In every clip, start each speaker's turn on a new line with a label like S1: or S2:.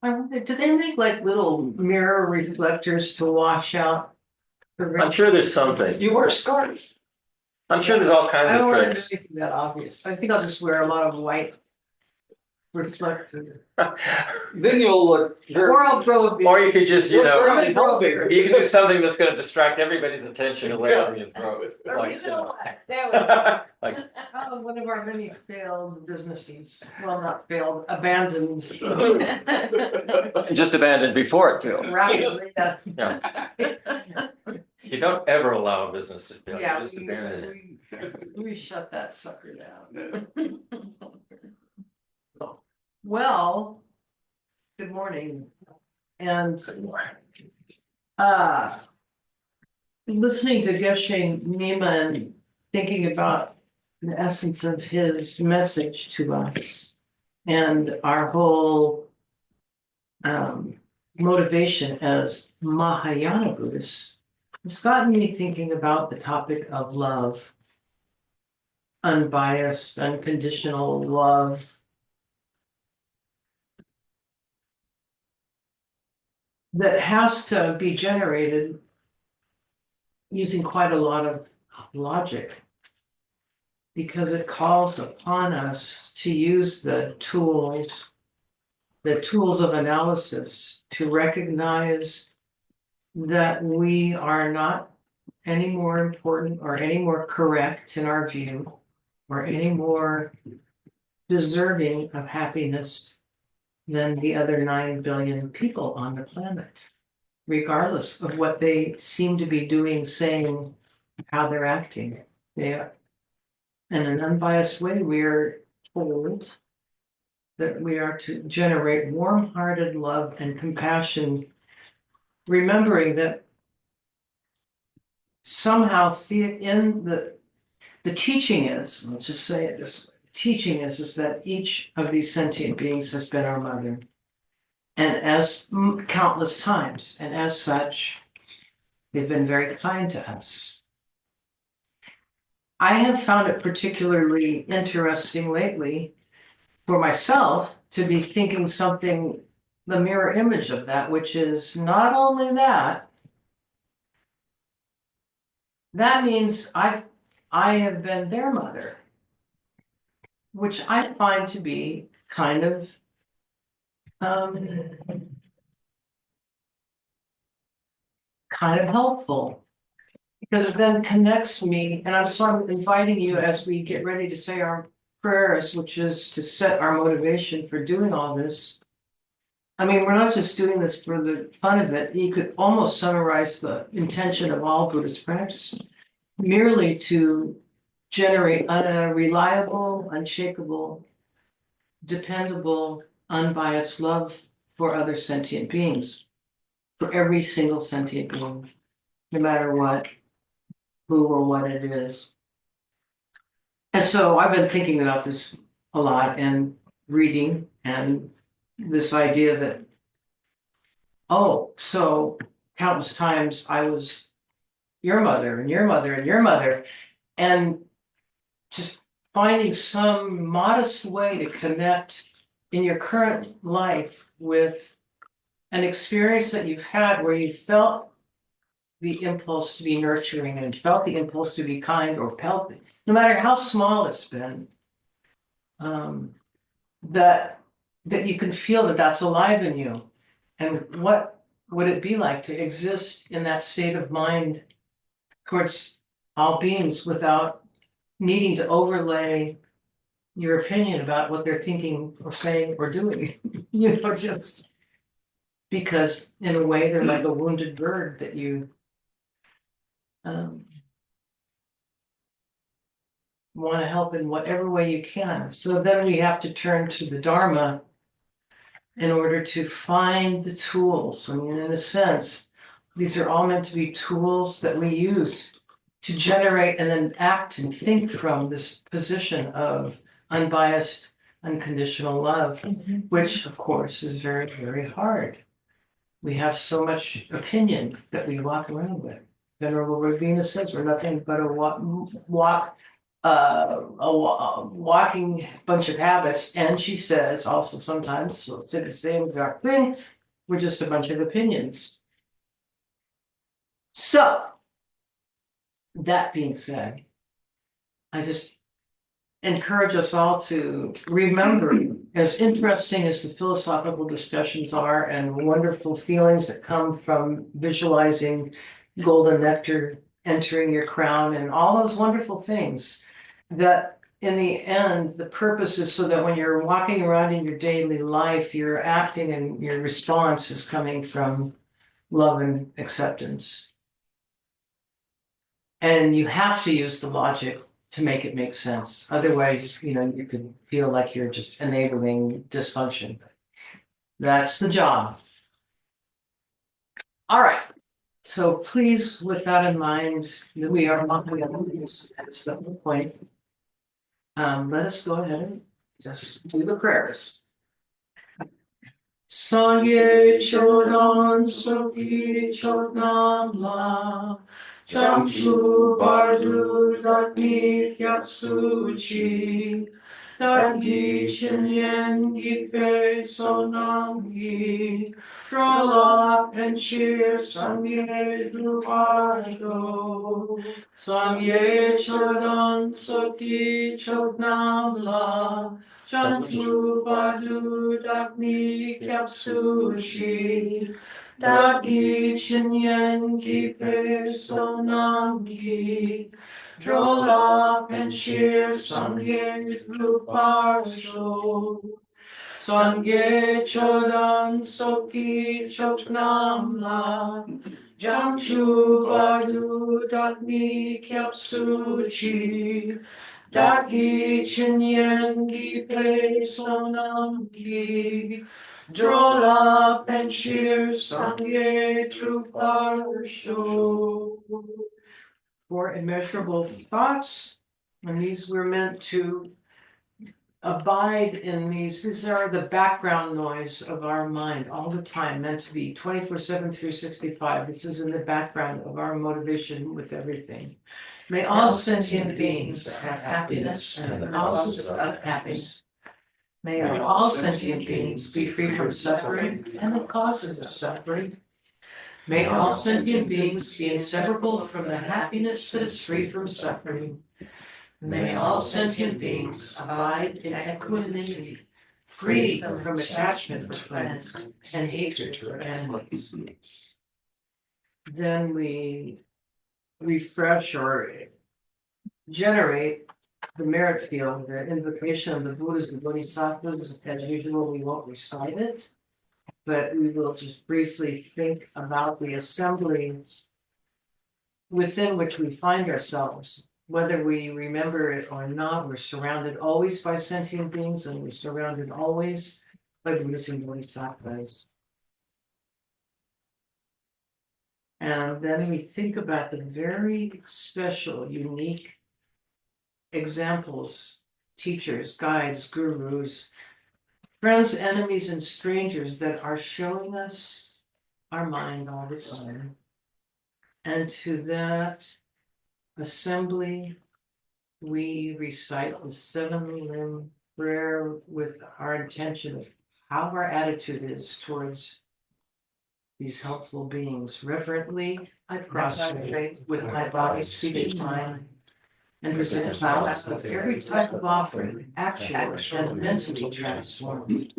S1: I wonder, do they make like little mirror reflectors to wash out?
S2: I'm sure there's something.
S3: You wear a scarf.
S2: I'm sure there's all kinds
S1: I
S2: of
S1: don't want to do
S2: tricks.
S1: anything that obvious. I think I'll just wear a lot of white reflector.
S3: Then you'll look very.
S1: Or I'll grow a beard.
S2: Or you could just, you know,
S1: I'll grow a beard.
S2: you can do something that's going to distract everybody's attention away from your throat.
S1: Or
S2: Like,
S1: you
S2: you
S1: know
S2: know,
S1: what? That
S2: like,
S1: was one of our many failed businesses. Well, not failed, abandoned.
S2: just abandoned before it failed.
S1: Rapidly, yes.
S2: Yeah. You don't ever allow a business to fail.
S1: Yeah,
S2: You just abandon it.
S1: we shut that sucker down. Well, good morning. And listening to Geshe Nima and thinking about the essence of his message to us and our whole motivation as Mahayana Buddhists, it's gotten me thinking about the topic of love, unbiased, unconditional love. That has to be generated using quite a lot of logic, because it calls upon us to use the tools of analysis to recognize that we are not any more important or any more correct in our view or any more deserving of happiness than the other 9 billion people on the planet, regardless of what they seem to be doing, saying, how they're acting. In an unbiased way, we are told that we are to generate warm-hearted love and compassion, remembering that somehow in the teaching is, let's just say it this way, the teaching is that each of these sentient beings has been our mother, and as countless times, and as such, they've been very kind to us. I have found it particularly interesting lately for myself to be thinking something, the mirror image of that, which is not only that means I have been their mother, which I find to be kind of helpful, because it then connects me, and I'm sort of inviting you as we get ready to say our prayers, which is to set our motivation for doing all this. I mean, we're not just doing this for the fun of it. You could almost summarize the intention of all Buddhist practice merely to generate a reliable, unshakable, dependable, unbiased love for other sentient beings, for every single sentient being, no matter what, who or what it is. And so I've been thinking about this a lot and reading, and this idea that, oh, so countless times I was your mother and your mother and your mother, and just finding some modest way to connect in your current life with an experience that you've had where you felt the impulse to be nurturing and felt the impulse to be kind, or felt, no matter how small it's been, that you can feel that that's alive in you. And what would it be like to exist in that state of mind towards all beings without needing to overlay your opinion about what they're thinking or saying or doing, just because in a way they're like a wounded bird that you want to help in whatever way you can. So then we have to turn to the Dharma in order to find the tools. I mean, in a sense, these are all meant to be tools that we use to generate and then act and think from this position of unbiased, unconditional love, which of course is very, very hard. We have so much opinion that we walk around with. Venerable Ravina says, we're nothing but a walking bunch of habits. And she says also sometimes she'll say the same exact thing. We're just a bunch of opinions. So, that being said, I just encourage us all to remember, as interesting as the philosophical discussions are and wonderful feelings that come from visualizing golden nectar entering your crown and all those wonderful things, that in the end, the purpose is so that when you're walking around in your daily life, you're acting and your response is coming from love and acceptance. And you have to use the logic to make it make sense. Otherwise, you could feel like you're just enabling dysfunction. That's the job. All right. So please, with that in mind, that we are not that's the whole point. Let us go ahead and just do the prayers. Sangye Chodon Soki Chodnam La Jamshu Bardu Dagni Kyapsuchi Dagi Chinyen Gipe Sonamgi Pralap and Cheer Sangye Drupardo Sangye Chodon Soki Chodnam La Chanchu Badu Dagni Kyapsuchi Dagi Chinyen Gipe Sonamgi Drola and Shir Sangye Druparsho Sangye Chodan Soki Choknam La Jamchu Badu Dagni Kyapsuchi Dagi Chinyen Gipe Sonamgi Drola and Shir Sangye Druparsho. For immeasurable thoughts, and these were meant to abide in these are the background noise of our mind all the time, meant to be 24/7, 365. This is in the background of our motivation with everything. May all sentient beings have happiness and the causes of happiness. May all sentient beings be free from suffering and the causes of suffering. May all sentient beings be inseparable from the happiness that is free from suffering. May all sentient beings abide in equanimity, free from attachment for friends and hatred for enemies. Then we refresh or generate the merit field, the invocation of the Buddhas and Bodhisattvas. As usual, we won't recite it, but we will just briefly think about the assembly within which we find ourselves. Whether we remember it or not, we're surrounded always by sentient beings, and we're surrounded always by Buddhas and Bodhisattvas. And then we think about the very special, unique examples, teachers, guides, gurus, friends, enemies, and strangers that are showing us our mind all the time. And to that assembly, we recite the 7-limb prayer with our intention of how our attitude is towards these helpful beings. Reverently, I prostrate with my body, speech, and mind, and present vows with every type of offering, actual and mentally transformed.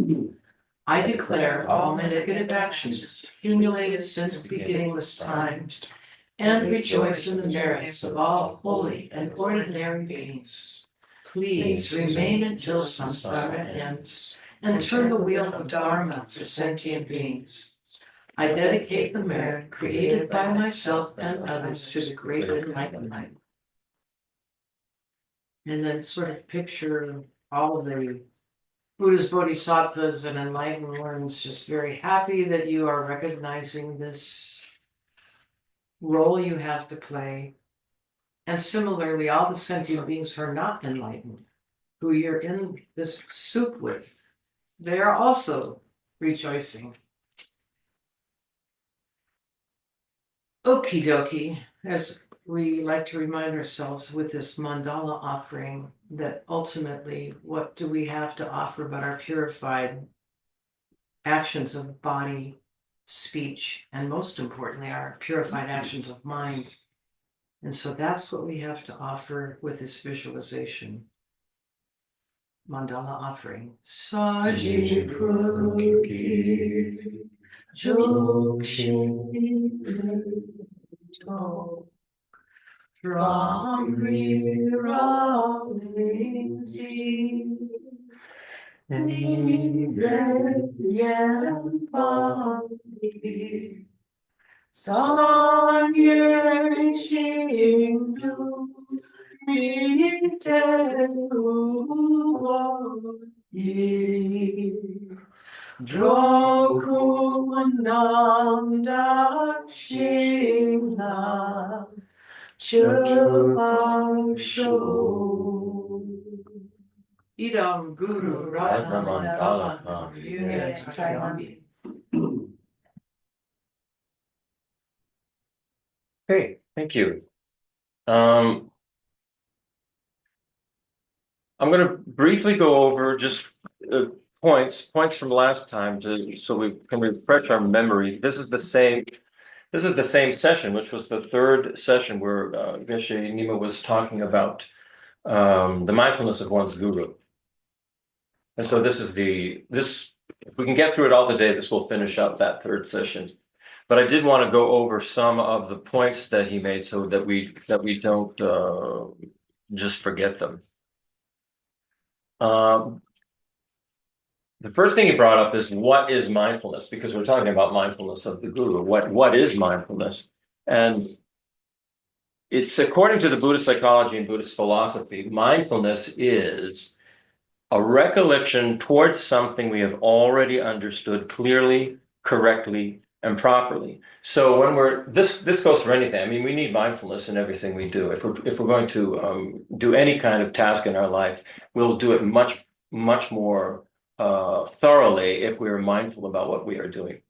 S1: I declare all my negative actions accumulated since beginningless time, and rejoice in the merits of all holy and ordinary beings. Please remain until samsara ends, and turn the wheel of dharma for sentient beings. I dedicate the merit created by myself and others to the great enlightenment. And then sort of picture all of the Buddhas, Bodhisattvas, and enlightened ones just very happy that you are recognizing this role you have to play. And similarly, all the sentient beings who are not enlightened, who you're in this soup with, they are also rejoicing. Okie dokie. as we like to remind ourselves with this mandala offering, that ultimately, what do we have to offer but our purified actions of body, speech, and most importantly, our purified actions of mind. And so that's what we have to offer with this visualization. Mandala offering. Saji Praki Joshi Ramri Ramri Sanye Shindu Jokunanda Shina Chupasho Idam Guru Ratnamandalakam Yunatayami.
S2: Okay, thank you. I'm going to briefly go over just points from last time so we can refresh our memory. This is the same session, which was the third session where Geshe Nima was talking about the mindfulness of one's guru. And so if we can get through it all today, this will finish up that third session. But I did want to go over some of the points that he made so that we don't just forget them. The first thing he brought up is, what is mindfulness? Because we're talking about mindfulness of the guru. What is mindfulness? And it's, according to the Buddhist psychology and Buddhist philosophy, mindfulness is a recollection towards something we have already understood clearly, correctly, and properly. So when this goes for anything. I mean, we need mindfulness in everything we do. If we're going to do any kind of task in our life, we'll do it much more thoroughly if we are mindful about what we are doing.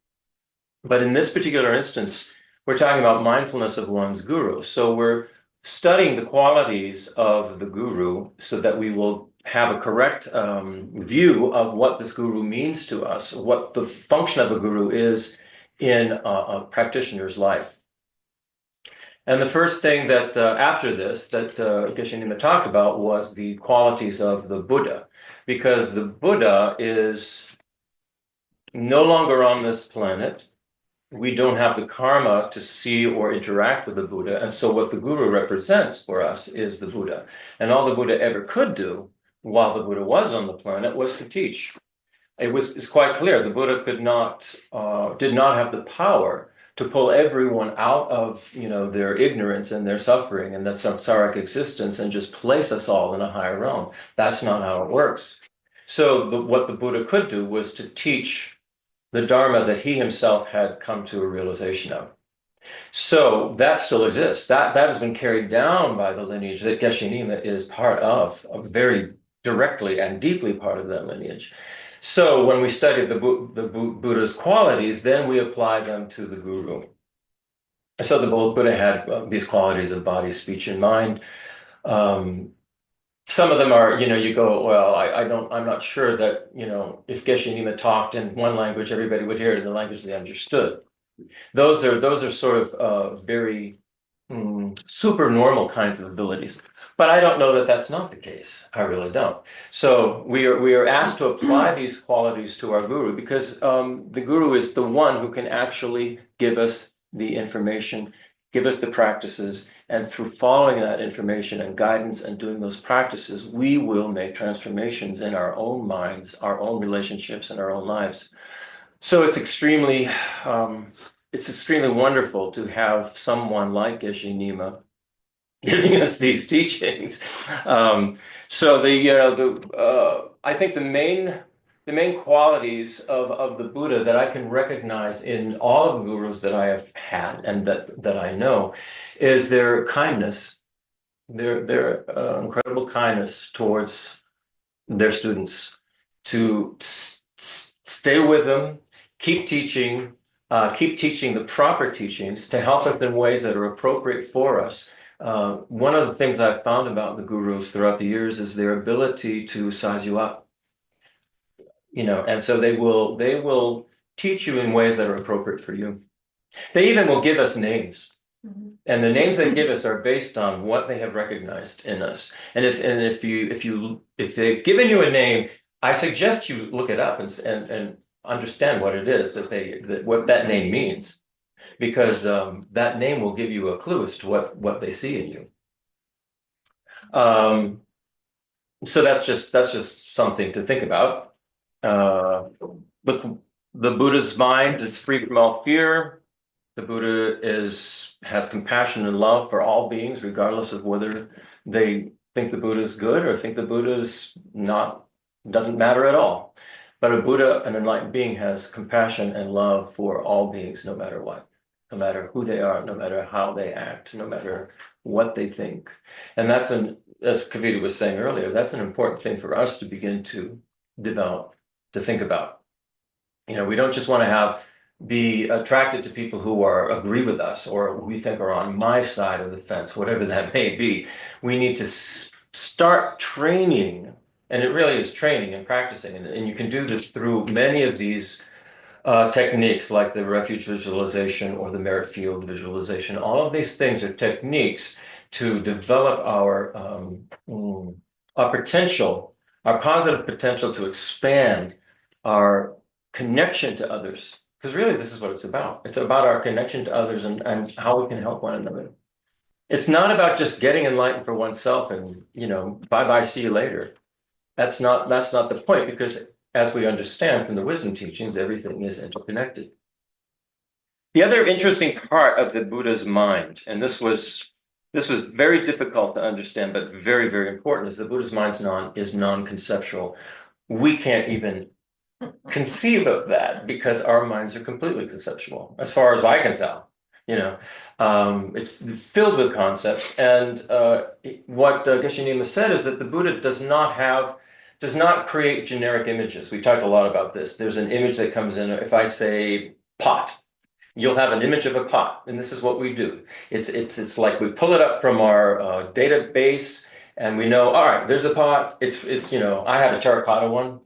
S2: But in this particular instance, we're talking about mindfulness of one's guru. So we're studying the qualities of the guru so that we will have a correct view of what this guru means to us, what the function of a guru is in a practitioner's life. And the first thing that after this that Geshe Nima talked about was the qualities of the Buddha, because the Buddha is no longer on this planet. We don't have the karma to see or interact with the Buddha. And so what the guru represents for us is the Buddha. And all the Buddha ever could do while the Buddha was on the planet was to teach. It's quite clear the Buddha did not have the power to pull everyone out of their ignorance and their suffering and their samsaric existence and just place us all in a higher realm. That's not how it works. So what the Buddha could do was to teach the Dharma that he himself had come to a realization of. So that still exists. That has been carried down by the lineage that Geshe Nima is part of, very directly and deeply part of that lineage. So when we study the Buddha's qualities, then we apply them to the guru. So the Buddha had these qualities of body, speech, and mind. Some of them are, you go, well, I'm not sure that, if Geshe Nima talked in one language, everybody would hear it in the language they understood. Those are sort of very super normal kinds of abilities. But I don't know that that's not the case. I really don't. So we are asked to apply these qualities to our guru because the guru is the one who can actually give us the information, give us the practices, and through following that information and guidance and doing those practices, we will make transformations in our own minds, our own relationships, and our own lives. So it's extremely wonderful to have someone like Geshe Nima giving us these teachings. I think the main qualities of the Buddha that I can recognize in all of the gurus that I have had and that I know is their kindness, their incredible kindness towards their students, to stay with them, keep teaching, keep teaching the proper teachings to help us in ways that are appropriate for us. One of the things I've found about the gurus throughout the years is their ability to size you up, and so they will teach you in ways that are appropriate for you. They even will give us names. And the names they give us are based on what they have recognized in us. And if they've given you a name, I suggest you look it up and understand what it is what that name means, because that name will give you a clue as to what they see in you. So that's just something to think about. But the Buddha's mind is free from all fear. The Buddha has compassion and love for all beings, regardless of whether they think the Buddha is good or think the Buddha is not, doesn't matter at all. But a Buddha, an enlightened being, has compassion and love for all beings, no matter what, no matter who they are, no matter how they act, no matter what they think. And as Kavita was saying earlier, that's an important thing for us to begin to develop, to think about. We don't just want to be attracted to people who agree with us or we think are on my side of the fence, whatever that may be. We need to start training, and it really is training and practicing. And you can do this through many of these techniques, like the refuge visualization or the merit field visualization. All of these things are techniques to develop our potential, our positive potential to expand our connection to others. Because really, this is what it's about. It's about our connection to others and how we can help one another. It's not about just getting enlightened for oneself and, bye-bye, see you later. That's not the point, because as we understand from the wisdom teachings, everything is interconnected. The other interesting part of the Buddha's mind, and this was very difficult to understand, but very, very important, is the Buddha's mind is non-conceptual. We can't even conceive of that because our minds are completely conceptual, as far as I can tell. It's filled with concepts. And what Geshe Lobsang Nima said is that the Buddha does not create generic images. We talked a lot about this. There's an image that comes in. If I say pot, you'll have an image of a pot, and this is what we do. It's like we pull it up from our database, and we know, all right, there's a pot. It's I have a terracotta one.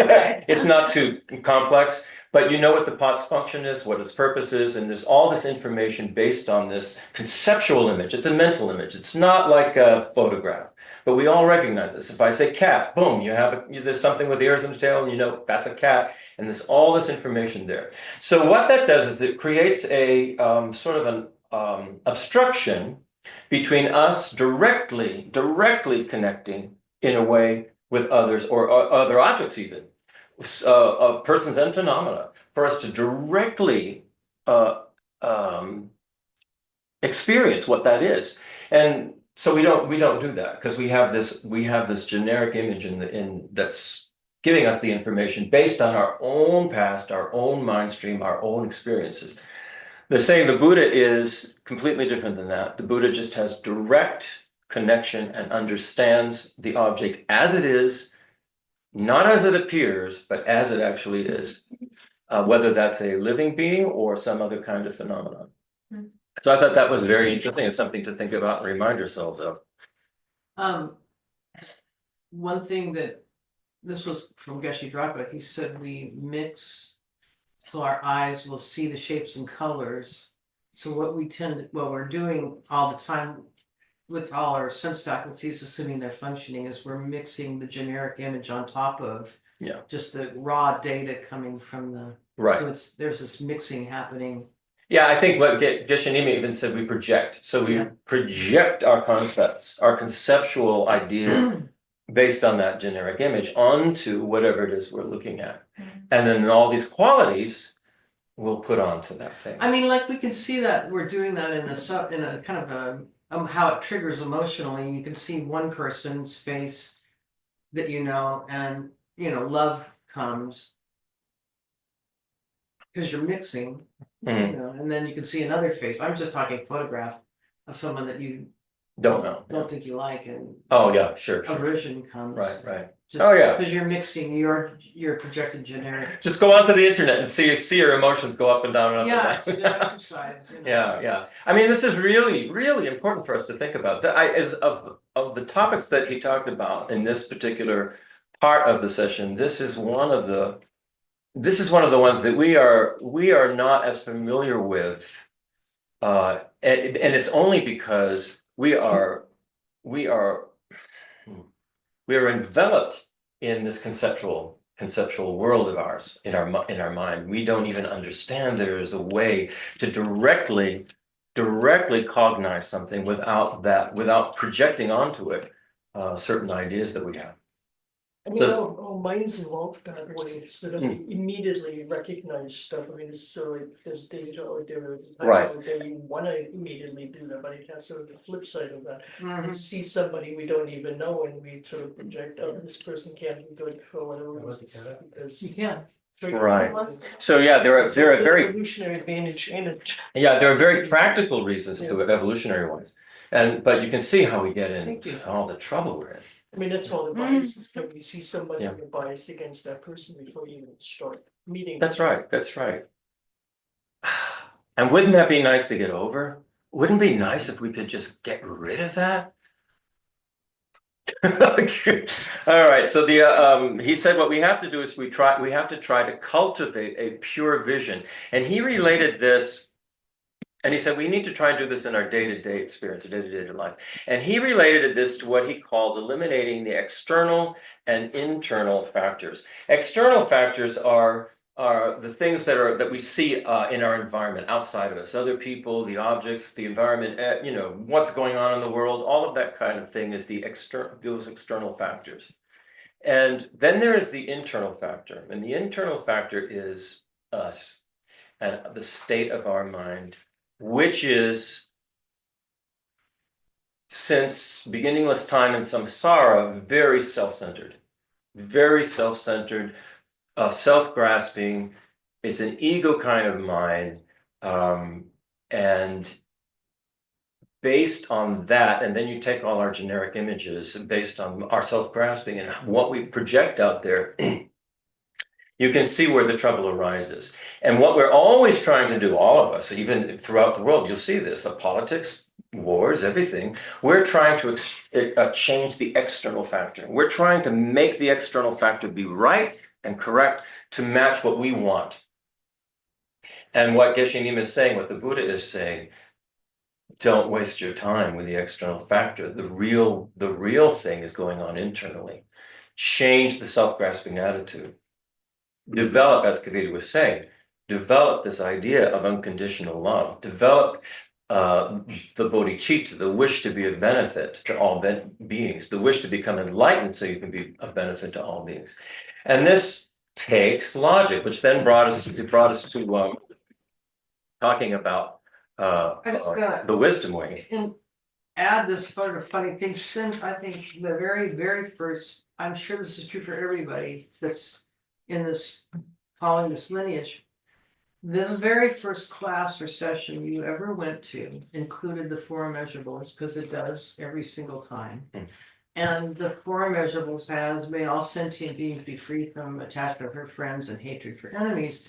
S2: It's not too complex, but you know what the pot's function is, what its purpose is, and there's all this information based on this conceptual image. It's a mental image. It's not like a photograph, but we all recognize this. If I say cat, boom, there's something with ears and a tail, and that's a cat, and there's all this information there. So what that does is it creates a sort of an obstruction between us directly connecting in a way with others or other objects, even persons and phenomena, for us to directly experience what that is. And so we don't do that, because we have this generic image that's giving us the information based on our own past, our own mind stream, our own experiences. They're saying the Buddha is completely different than that. The Buddha just has direct connection and understands the object as it is, not as it appears, but as it actually is, whether that's a living being or some other kind of phenomenon. So I thought that was very interesting. It's something to think about and remind yourselves of.
S1: One thing that this was from Geshe Lobsang, he said we mix so our eyes will see the shapes and colors. So what we're doing all the time with all our sense faculties, assuming they're functioning, is we're mixing the generic image on top of just the raw data coming from the
S2: right.
S1: So there's this mixing happening.
S2: Yeah, I think what Geshe Lobsang Nima even said, we project. So we project our concepts, our conceptual idea based on that generic image onto whatever it is we're looking at. And then all these qualities we'll put onto that thing.
S1: I mean, like we can see that we're doing that in a kind of how it triggers emotionally. You can see one person's face that and love comes because you're mixing, and then you can see another face. I'm just talking photograph of someone that you
S2: Don't know.
S1: don't think you like, and
S2: Oh, yeah, sure.
S1: aversion comes.
S2: Right.
S1: Just
S2: Oh, yeah.
S1: because you're mixing your projected generic.
S2: Just go onto the internet and see your emotions go up and down and up
S1: Yeah,
S2: and
S1: it's a good
S2: down.
S1: exercise.
S2: Yeah. I mean, this is really, really important for us to think about. Is of the topics that he talked about in this particular part of the session, this is one of the ones that we are not as familiar with, and it's only because we are enveloped in this conceptual world of ours in our mind. We don't even understand there is a way to directly cognize something without projecting onto it certain ideas that we have.
S4: I mean, our minds evolved that way, instead of immediately recognize stuff. I mean, so there's data or there are times where you want to immediately do that, but it has sort of the flip side of that. We see somebody we don't even know and we sort of project, oh, this person can't be good for whatever reason, because
S1: You can.
S2: Right. So yeah, there are very
S4: evolutionary advantage in it.
S2: Yeah, there are very practical reasons to it, evolutionary ones. But you can see how we get into all the trouble we're in.
S4: I mean, that's all the biases. Can you see somebody you're biased against that person before you even start meeting?
S2: That's right. And wouldn't that be nice to get over? Wouldn't it be nice if we could just get rid of that? All right. So he said what we have to do is we have to try to cultivate a pure vision. And he related this. And he said, we need to try and do this in our day-to-day experience, day-to-day life. And he related this to what he called eliminating the external and internal factors. External factors are the things that we see in our environment, outside of us, other people, the objects, the environment, what's going on in the world, all of that kind of thing is those external factors. And then there is the internal factor. And the internal factor is us and the state of our mind, which is, since beginningless time and samsara, very self-centered, self-grasping. It's an ego kind of mind, and based on that, and then you take all our generic images based on our self-grasping and what we project out there, you can see where the trouble arises. And what we're always trying to do, all of us, even throughout the world, you'll see this, the politics, wars, everything, we're trying to change the external factor. We're trying to make the external factor be right and correct to match what we want. And what Geshe Lobsang Nima is saying, what the Buddha is saying, don't waste your time with the external factor. The real thing is going on internally. Change the self-grasping attitude. Develop, as Kavita was saying, develop this idea of unconditional love. Develop the bodhicitta, the wish to be of benefit to all beings, the wish to become enlightened so you can be of benefit to all beings. And this takes logic, which then brought us to talking about the wisdom way.
S1: And add this sort of funny thing, since I think the very, very first, I'm sure this is true for everybody that's in this, following this lineage, the very first class or session you ever went to included the four immeasurables, because it does every single time. And the four immeasurables has, may all sentient beings be free from attachment for friends and hatred for enemies.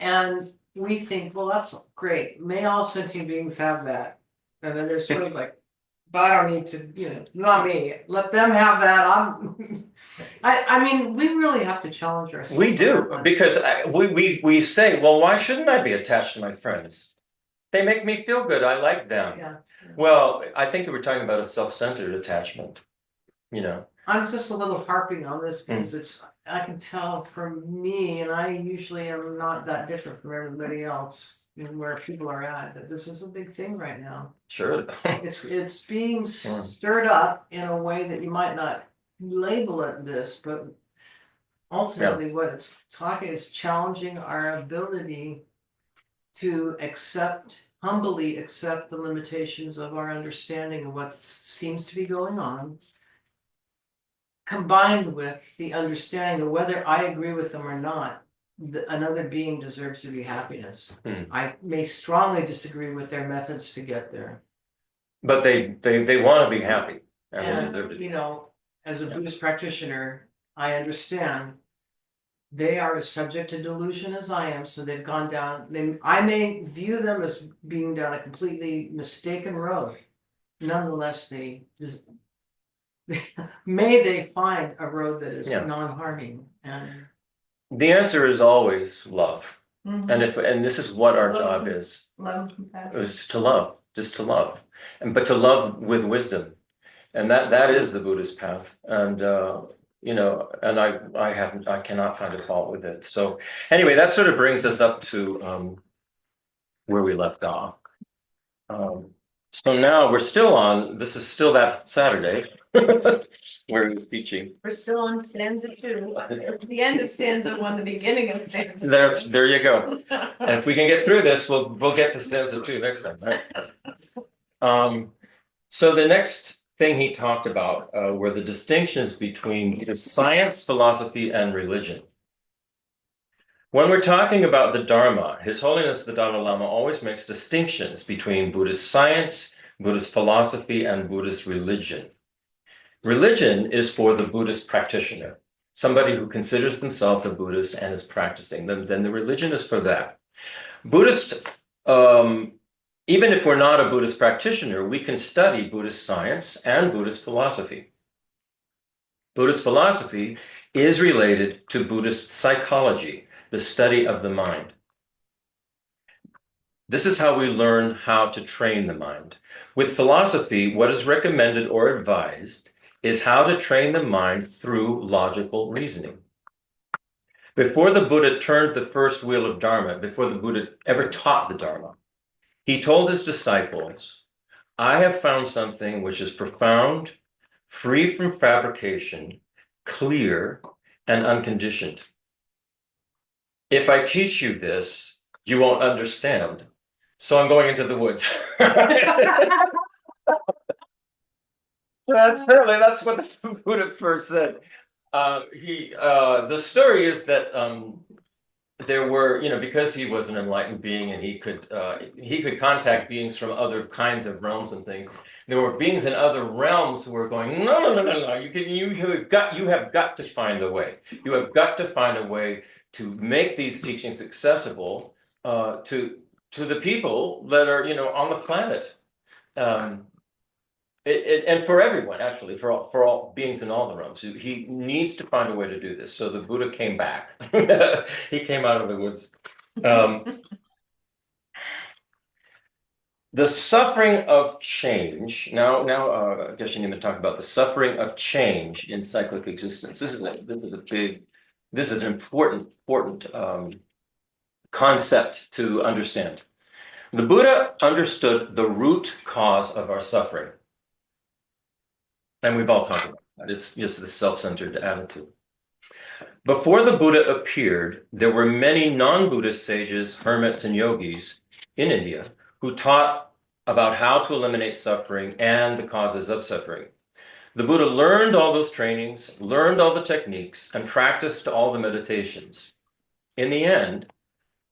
S1: And we think, well, that's great. May all sentient beings have that. And then they're sort of like, but I don't need to, not me. Let them have that. I mean, we really have to challenge ourselves.
S2: We do, because we say, well, why shouldn't I be attached to my friends? They make me feel good. I like them.
S1: Yeah.
S2: Well, I think we're talking about a self-centered attachment.
S1: I'm just a little harping on this because I can tell from me, and I usually am not that different from everybody else, where people are at, that this is a big thing right now.
S2: Sure.
S1: It's being stirred up in a way that you might not label it this, but ultimately what it's talking is challenging our ability to humbly accept the limitations of our understanding of what seems to be going on, combined with the understanding that whether I agree with them or not, another being deserves to be happiness. I may strongly disagree with their methods to get there.
S2: But they want to be happy, and they deserve
S1: And,
S2: to
S1: you
S2: be.
S1: know, as a Buddhist practitioner, I understand they are as subject to delusion as I am, so they've gone down, I may view them as being down a completely mistaken road. Nonetheless, may they find a road that is
S2: Yeah.
S1: non-harming and.
S2: The answer is always love,
S1: Mhm.
S2: and this is what our job is.
S1: Love and compassion.
S2: Is to love, just to love, but to love with wisdom, and that is the Buddhist path. And and I cannot find a fault with it. So anyway, that sort of brings us up to where we left off. So now we're still on. This is still that Saturday where he was teaching.
S5: We're still on stanza 2. The end of stanza 1, the beginning of stanza 2.
S2: There you go. And if we can get through this, we'll get to stanza 2 next time, right? So the next thing he talked about were the distinctions between science, philosophy, and religion. When we're talking about the Dharma, His Holiness the Dalai Lama always makes distinctions between Buddhist science, Buddhist philosophy, and Buddhist religion. Religion is for the Buddhist practitioner, somebody who considers themselves a Buddhist and is practicing. Then the religion is for that. Buddhist, even if we're not a Buddhist practitioner, we can study Buddhist science and Buddhist philosophy. Buddhist philosophy is related to Buddhist psychology, the study of the mind. This is how we learn how to train the mind. With philosophy, what is recommended or advised is how to train the mind through logical reasoning. Before the Buddha turned the first wheel of Dharma, before the Buddha ever taught the Dharma, he told his disciples, I have found something which is profound, free from fabrication, clear, and unconditioned. If I teach you this, you won't understand. So I'm going into the woods. That's what the Buddha first said. The story is that there were, because he was an enlightened being and he could contact beings from other kinds of realms and things. There were beings in other realms who were going, no. You have got to find a way. You have got to find a way to make these teachings accessible to the people that are, on the planet. And for everyone, actually, for all beings in all the realms, he needs to find a way to do this. So the Buddha came back. He came out of the woods. The suffering of change. Now, Geshe Nima talked about the suffering of change in cyclic existence. This is an important concept to understand. The Buddha understood the root cause of our suffering. And we've all talked about that. It's just the self-centered attitude. Before the Buddha appeared, there were many non-Buddhist sages, hermits, and yogis in India who taught about how to eliminate suffering and the causes of suffering. The Buddha learned all those trainings, learned all the techniques, and practiced all the meditations. In the end,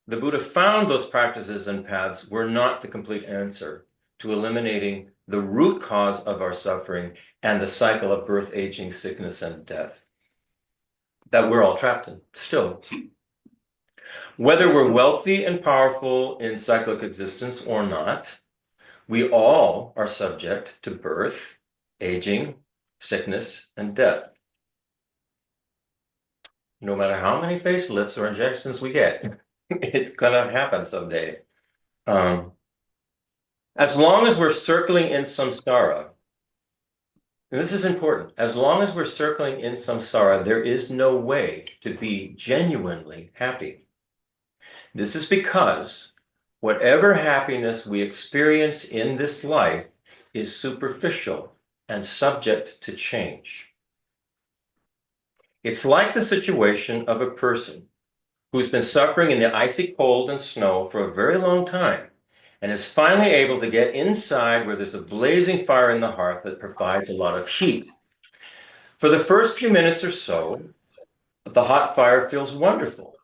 S2: the Buddha found those practices and paths were not the complete answer to eliminating the root cause of our suffering and the cycle of birth, aging, sickness, and death that we're all trapped in still. Whether we're wealthy and powerful in cyclic existence or not, we all are subject to birth, aging, sickness, and death. No matter how many facelifts or injections we get, it's gonna happen someday. As long as we're circling in samsara, and this is important, as long as we're circling in samsara, there is no way to be genuinely happy. This is because whatever happiness we experience in this life is superficial and subject to change. It's like the situation of a person who's been suffering in the icy cold and snow for a very long time and is finally able to get inside where there's a blazing fire in the hearth that provides a lot of heat. For the first few minutes or so, the hot fire feels wonderful.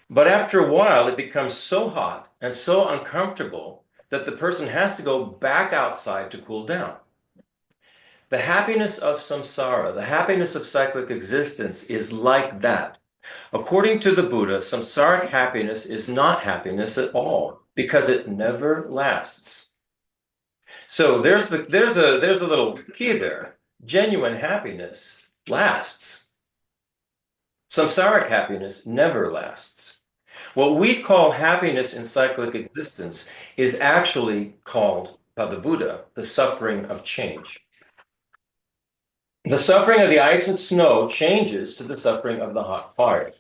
S2: But after a while, it becomes so hot and so uncomfortable that the person has to go back outside to cool down. The happiness of samsara, the happiness of cyclic existence is like that. According to the Buddha, samsaric happiness is not happiness at all because it never lasts. So there's a little key there. Genuine happiness lasts. Samsaric happiness never lasts. What we call happiness in cyclic existence is actually called by the Buddha the suffering of change. The suffering of the ice and snow changes to the suffering of the hot fire.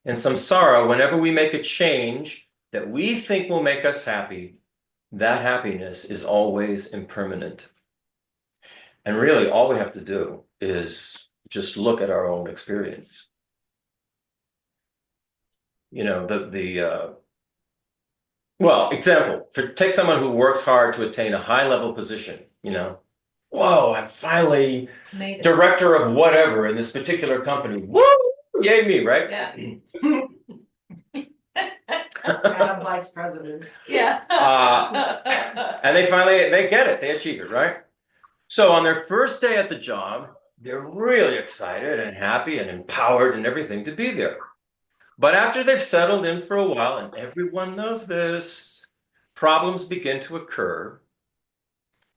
S2: In samsara, whenever we make a change that we think will make us happy, that happiness is always impermanent. And really, all we have to do is just look at our own experience. You know, well, example, take someone who works hard to attain a high-level position, you know. Whoa, I'm finally
S5: Made it.
S2: director of whatever in this particular company. Woo! Yay me, right?
S5: Yeah.
S1: Madam Vice President.
S5: Yeah.
S2: And they get it, they achieve it, right? So on their first day at the job, they're really excited and happy and empowered and everything to be there. But after they've settled in for a while, and everyone knows this, problems begin to occur,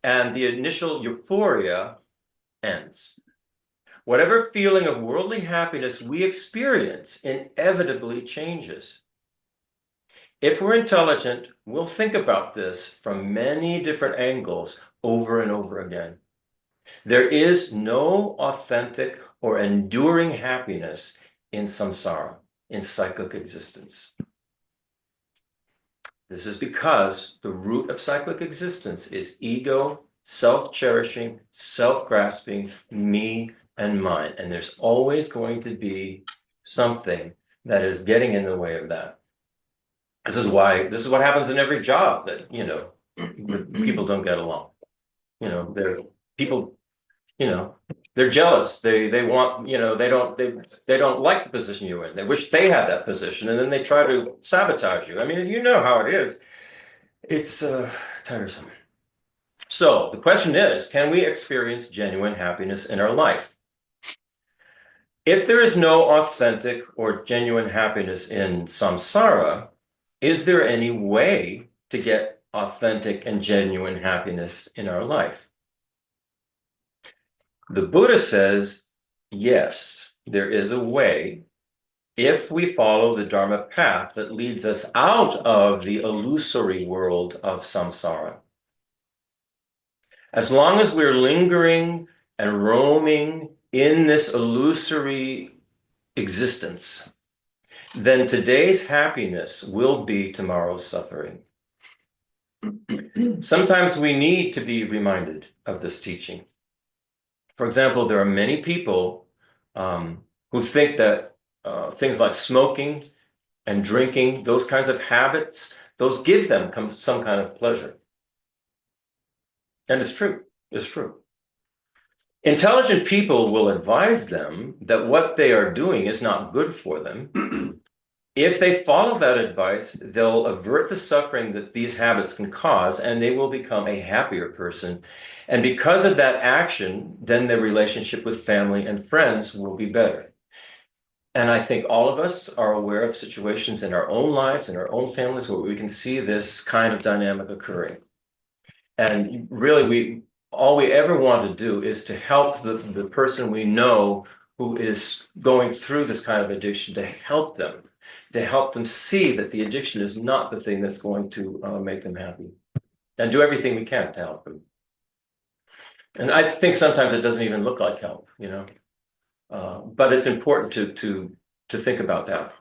S2: and the initial euphoria ends. Whatever feeling of worldly happiness we experience inevitably changes. If we're intelligent, we'll think about this from many different angles over and over again. There is no authentic or enduring happiness in samsara, in cyclic existence. This is because the root of cyclic existence is ego, self-cherishing, self-grasping, me and mine. And there's always going to be something that is getting in the way of that. This is what happens in every job, that, you know, people don't get along. You know, they're jealous. They want, you know, they don't like the position you're in. They wish they had that position, and then they try to sabotage you. I mean, you know how it is. It's tiresome. So the question is, can we experience genuine happiness in our life? If there is no authentic or genuine happiness in samsara, is there any way to get authentic and genuine happiness in our life? The Buddha says, yes, there is a way if we follow the Dharma path that leads us out of the illusory world of samsara. As long as we're lingering and roaming in this illusory existence, then today's happiness will be tomorrow's suffering. Sometimes we need to be reminded of this teaching. For example, there are many people who think that things like smoking and drinking, those kinds of habits, those give them some kind of pleasure. And it's true. It's true. Intelligent people will advise them that what they are doing is not good for them. If they follow that advice, they'll avert the suffering that these habits can cause, and they will become a happier person. And because of that action, then their relationship with family and friends will be better. And I think all of us are aware of situations in our own lives, in our own families, where we can see this kind of dynamic occurring. And really, all we ever want to do is to help the person we know who is going through this kind of addiction, to help them see that the addiction is not the thing that's going to make them happy, and do everything we can to help them. And I think sometimes it doesn't even look like help, you know, but it's important to think about that.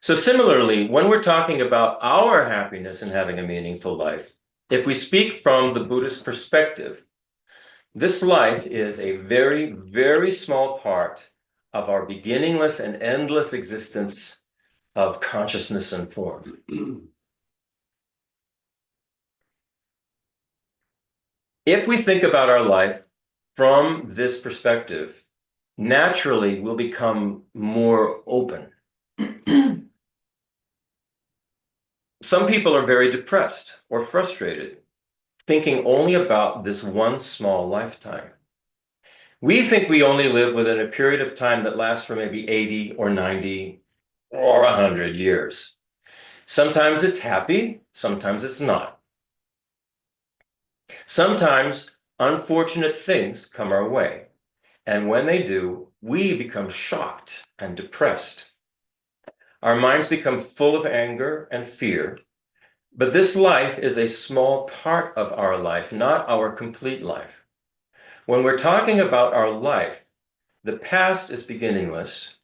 S2: So similarly, when we're talking about our happiness and having a meaningful life, if we speak from the Buddhist perspective, this life is a very, very small part of our beginningless and endless existence of consciousness and form. If we think about our life from this perspective, naturally we'll become more open. Some people are very depressed or frustrated, thinking only about this one small lifetime. We think we only live within a period of time that lasts for maybe 80 or 90 or 100 years. Sometimes it's happy, sometimes it's not. Sometimes unfortunate things come our way, and when they do, we become shocked and depressed. Our minds become full of anger and fear, but this life is a small part of our life, not our complete life. When we're talking about our life, the past is beginningless,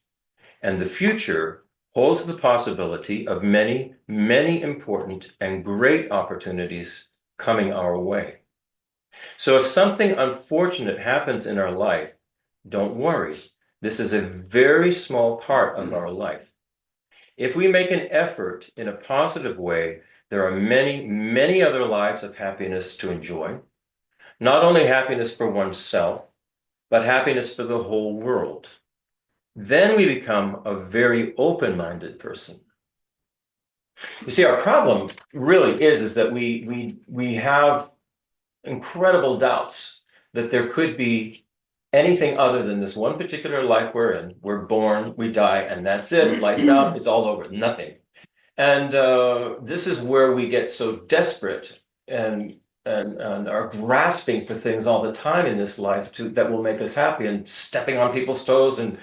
S2: and the future holds the possibility of many, many important and great opportunities coming our way. So if something unfortunate happens in our life, don't worry. This is a very small part of our life. If we make an effort in a positive way, there are many, many other lives of happiness to enjoy. Not only happiness for oneself, but happiness for the whole world. Then we become a very open-minded person. You see, our problem really is that we have incredible doubts that there could be anything other than this one particular life we're in. We're born, we die, and that's it. Lights out, it's all over, nothing. And this is where we get so desperate and are grasping for things all the time in this life that will make us happy, and stepping on people's toes and,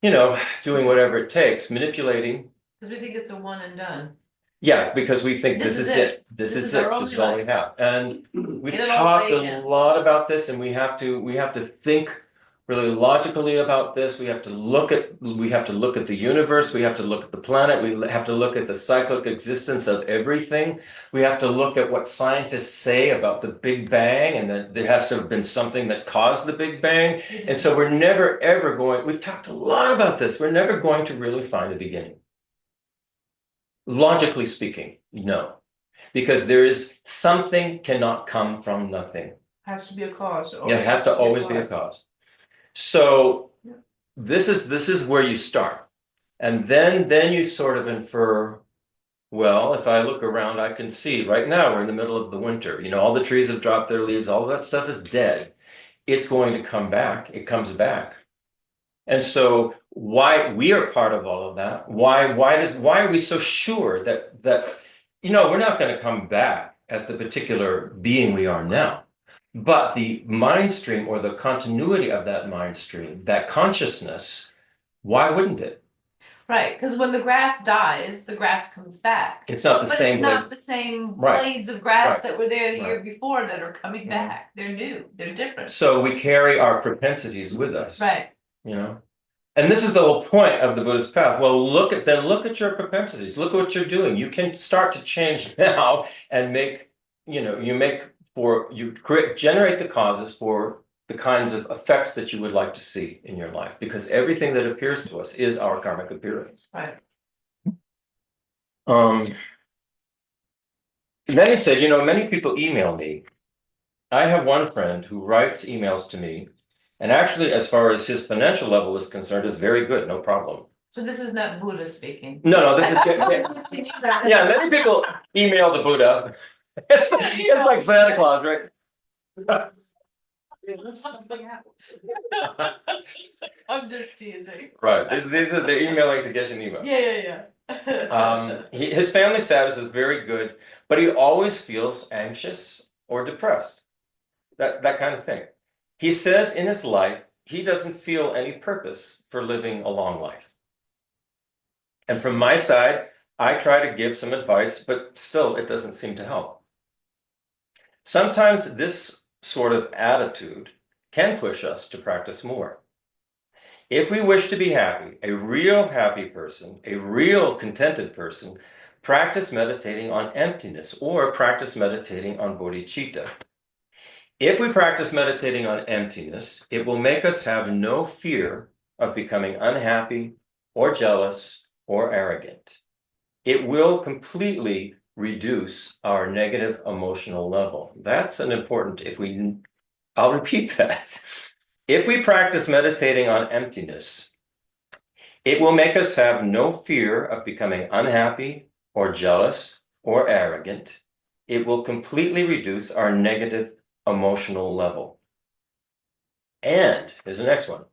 S2: doing whatever it takes, manipulating.
S5: Because we think it's a one and done.
S2: Yeah, because we think
S5: This
S2: this
S5: is
S2: is
S5: it.
S2: it. This
S5: This
S2: is
S5: is
S2: it.
S5: our
S2: This is
S5: only
S2: all we have. And we've
S5: Get it all
S2: talked
S5: right
S2: a
S5: now.
S2: lot about this, and we have to think really logically about this. We have to look at the universe. We have to look at the planet. We have to look at the cyclic existence of everything. We have to look at what scientists say about the Big Bang, and that there has to have been something that caused the Big Bang. And so we're never ever we've talked a lot about this. We're never going to really find the beginning. Logically speaking, no. Because there is something cannot come from nothing.
S4: Has to be a cause.
S2: Yeah, it has to always be a cause. So this is where you start. And then you sort of infer, well, if I look around, I can see right now we're in the middle of the winter. All the trees have dropped their leaves, all of that stuff is dead. It's going to come back. It comes back. And so why we are part of all of that? Why are we so sure that we're not going to come back as the particular being we are now? But the mind stream, or the continuity of that mind stream, that consciousness, why wouldn't it?
S5: Right, because when the grass dies, the grass comes back.
S2: It's not the
S5: But
S2: same
S5: it's not
S2: blades.
S5: the same
S2: Right.
S5: blades of grass
S2: Right.
S5: that were there the year
S2: Right.
S5: before that are coming back. They're new. They're different.
S2: So we carry our propensities with us.
S5: Right.
S2: And this is the whole point of the Buddhist path. Well, look at your propensities. Look at what you're doing. You can start to change now and generate the causes for the kinds of effects that you would like to see in your life, because everything that appears to us is our karmic appearance.
S5: Right.
S2: Then he said, many people email me. I have one friend who writes emails to me, and actually, as far as his financial level is concerned, is very good, no problem.
S5: So this is not Buddha speaking.
S2: No, this is yeah. Many people email the Buddha. It's like Santa Claus, right?
S5: I'm just teasing.
S2: Right. They're emailing to Geshe Lobsang Nima.
S5: Yeah.
S2: His family status is very good, but he always feels anxious or depressed. That kind of thing. He says in his life, he doesn't feel any purpose for living a long life. And from my side, I try to give some advice, but still it doesn't seem to help. Sometimes this sort of attitude can push us to practice more. If we wish to be happy, a real happy person, a real contented person, practice meditating on emptiness, or practice meditating on bodhicitta. If we practice meditating on emptiness, it will make us have no fear of becoming unhappy or jealous or arrogant. It will completely reduce our negative emotional level. That's an important, I'll repeat that. If we practice meditating on emptiness, it will make us have no fear of becoming unhappy or jealous or arrogant, it will completely reduce our negative emotional level. And here's the next one.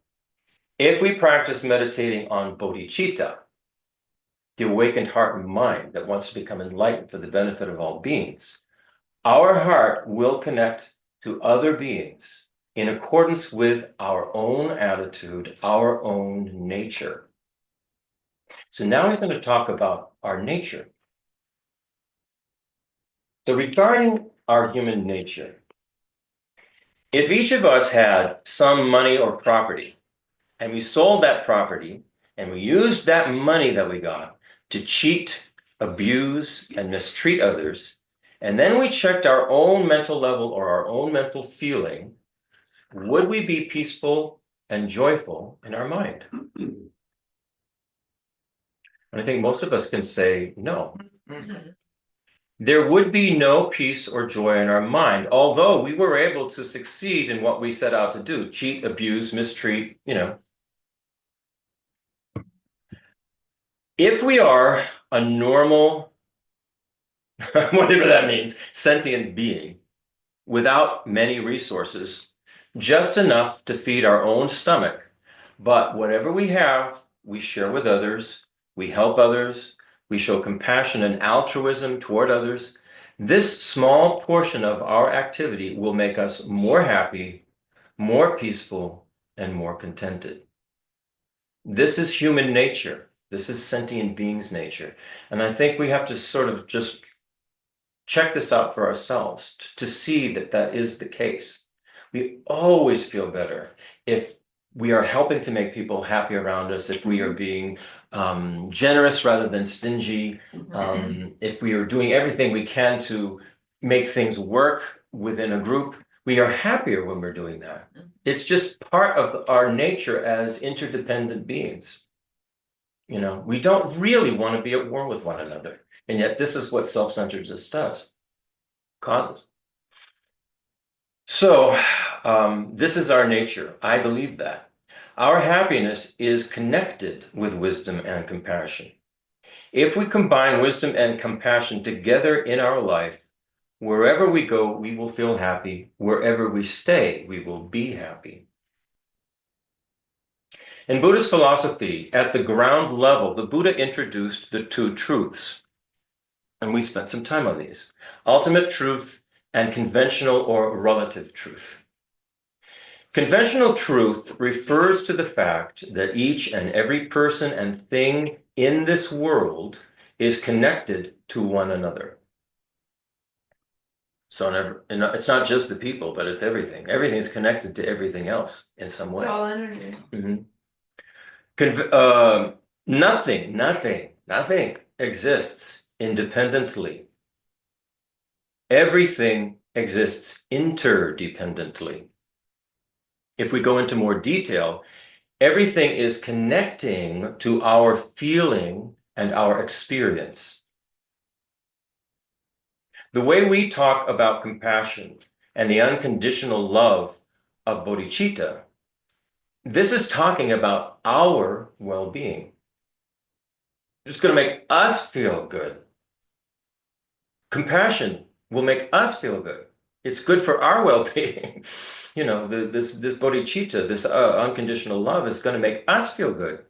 S2: If we practice meditating on bodhicitta, the awakened heart and mind that wants to become enlightened for the benefit of all beings, our heart will connect to other beings in accordance with our own attitude, our own nature. So now we're going to talk about our nature. So regarding our human nature, if each of us had some money or property, and we sold that property, and we used that money that we got to cheat, abuse, and mistreat others, and then we checked our own mental level or our own mental feeling, would we be peaceful and joyful in our mind? And I think most of us can say no. There would be no peace or joy in our mind, although we were able to succeed in what we set out to do, cheat, abuse, mistreat, If we are a normal, whatever that means, sentient being, without many resources, just enough to feed our own stomach, but whatever we have, we share with others, we help others, we show compassion and altruism toward others. This small portion of our activity will make us more happy, more peaceful, and more contented. This is human nature. This is sentient beings' nature. And I think we have to sort of just check this out for ourselves to see that that is the case. We always feel better if we are helping to make people happy around us, if we are being generous rather than stingy, if we are doing everything we can to make things work within a group. We are happier when we're doing that. It's just part of our nature as interdependent beings. We don't really want to be at war with one another. And yet this is what self-centeredness causes. So this is our nature. I believe that. Our happiness is connected with wisdom and compassion. If we combine wisdom and compassion together in our life, wherever we go, we will feel happy. Wherever we stay, we will be happy. In Buddhist philosophy, at the ground level, the Buddha introduced the two truths. And we spent some time on these. Ultimate truth and conventional or relative truth. Conventional truth refers to the fact that each and every person and thing in this world is connected to one another. So it's not just the people, but it's everything. Everything is connected to everything else in some way.
S5: It's all energy.
S2: Nothing exists independently. Everything exists interdependently. If we go into more detail, everything is connecting to our feeling and our experience. The way we talk about compassion and the unconditional love of bodhicitta, this is talking about our well-being. It's going to make us feel good. Compassion will make us feel good. It's good for our well-being. This bodhicitta, this unconditional love is going to make us feel good.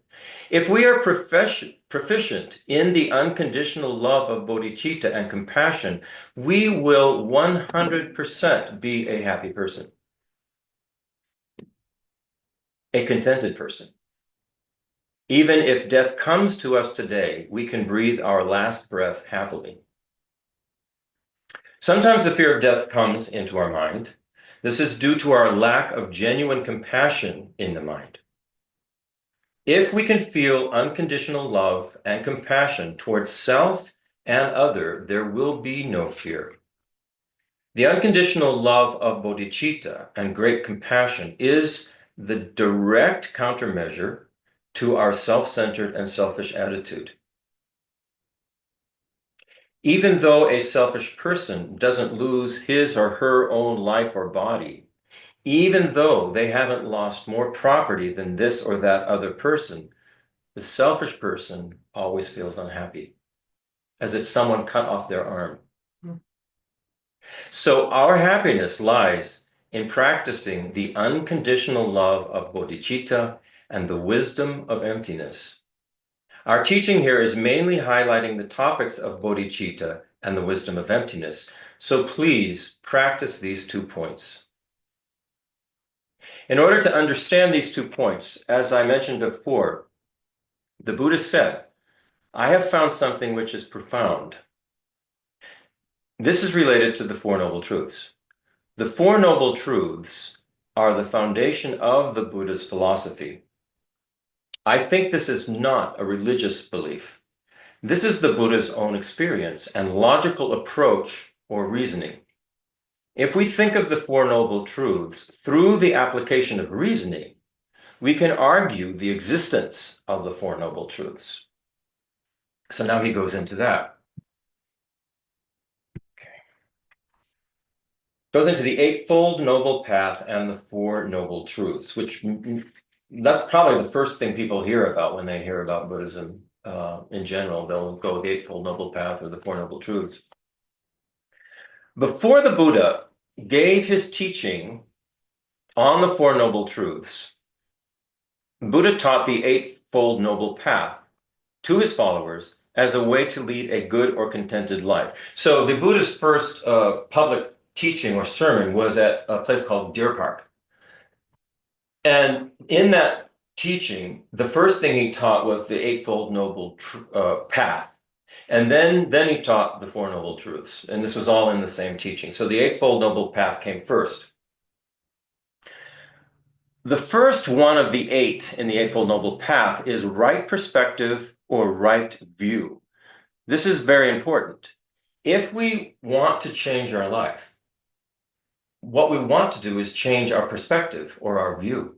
S2: If we are proficient in the unconditional love of bodhicitta and compassion, we will 100% be a happy person, a contented person. Even if death comes to us today, we can breathe our last breath happily. Sometimes the fear of death comes into our mind. This is due to our lack of genuine compassion in the mind. If we can feel unconditional love and compassion towards self and other, there will be no fear. The unconditional love of bodhicitta and great compassion is the direct countermeasure to our self-centered and selfish attitude. Even though a selfish person doesn't lose his or her own life or body, even though they haven't lost more property than this or that other person, the selfish person always feels unhappy. as if someone cut off their arm.
S1: Hmm.
S2: So our happiness lies in practicing the unconditional love of bodhicitta and the wisdom of emptiness. Our teaching here is mainly highlighting the topics of bodhicitta and the wisdom of emptiness. So please practice these 2 points. In order to understand these 2 points, as I mentioned before, the Buddha said, I have found something which is profound. This is related to the Four Noble Truths. The Four Noble Truths are the foundation of the Buddha's philosophy. I think this is not a religious belief. This is the Buddha's own experience and logical approach or reasoning. If we think of the Four Noble Truths through the application of reasoning, we can argue the existence of the Four Noble Truths. So now he goes into that. Okay. Goes into the Eightfold Noble Path and the Four Noble Truths, which that's probably the first thing people hear about when they hear about Buddhism in general. They'll go the Eightfold Noble Path or the Four Noble Truths. Before the Buddha gave his teaching on the Four Noble Truths, Buddha taught the Eightfold Noble Path to his followers as a way to lead a good or contented life. So the Buddha's first public teaching or sermon was at a place called Deer Park. And in that teaching, the first thing he taught was the Eightfold Noble Path. And then he taught the Four Noble Truths. And this was all in the same teaching. So the Eightfold Noble Path came first. The first one of the 8 in the Eightfold Noble Path is right perspective or right view. This is very important. If we want to change our life, what we want to do is change our perspective or our view.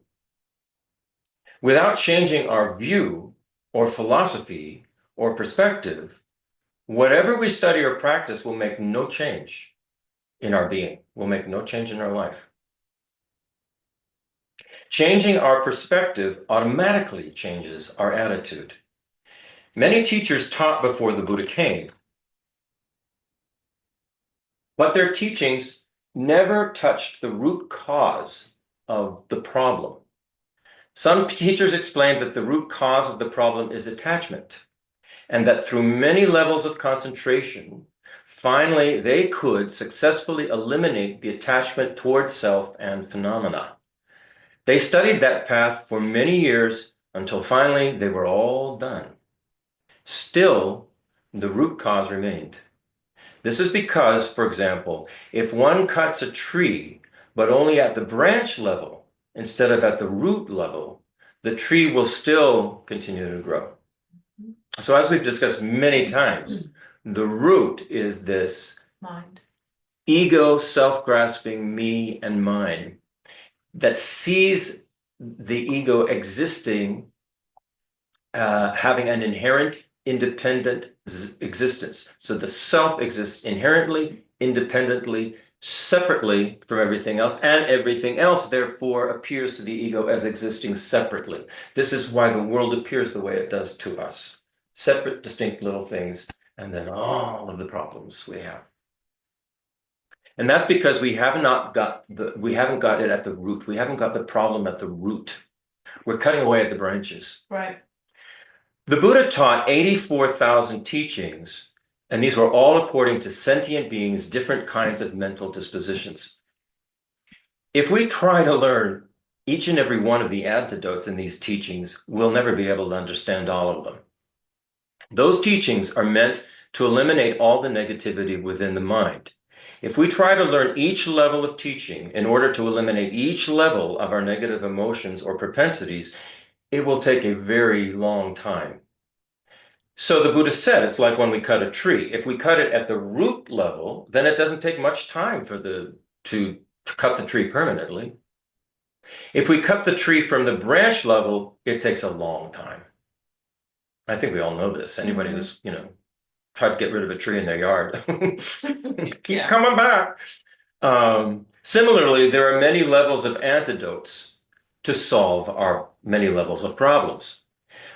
S2: Without changing our view or philosophy or perspective, whatever we study or practice will make no change in our being, will make no change in our life. Changing our perspective automatically changes our attitude. Many teachers taught before the Buddha came, but their teachings never touched the root cause of the problem. Some teachers explained that the root cause of the problem is attachment, and that through many levels of concentration, finally they could successfully eliminate the attachment towards self and phenomena. They studied that path for many years until finally they were all done. Still, the root cause remained. This is because, for example, if one cuts a tree, but only at the branch level instead of at the root level, the tree will still continue to grow. So as we've discussed many times, the root is this
S5: Mind.
S2: ego, self-grasping me and mine that sees the ego existing, having an inherent independent existence. So the self exists inherently, independently, separately from everything else, and everything else therefore appears to the ego as existing separately. This is why the world appears the way it does to us. Separate, distinct little things, and then all of the problems we have. And that's because we haven't got it at the root. We haven't got the problem at the root. We're cutting away at the branches.
S5: Right.
S2: The Buddha taught 84,000 teachings, and these were all according to sentient beings, different kinds of mental dispositions. If we try to learn each and every one of the antidotes in these teachings, we'll never be able to understand all of them. Those teachings are meant to eliminate all the negativity within the mind. If we try to learn each level of teaching in order to eliminate each level of our negative emotions or propensities, it will take a very long time. So the Buddha said it's like when we cut a tree. If we cut it at the root level, then it doesn't take much time to cut the tree permanently. If we cut the tree from the branch level, it takes a long time. I think we all know this. Anybody who's, tried to get rid of a tree in their yard. Keep coming back. Similarly, there are many levels of antidotes to solve our many levels of problems.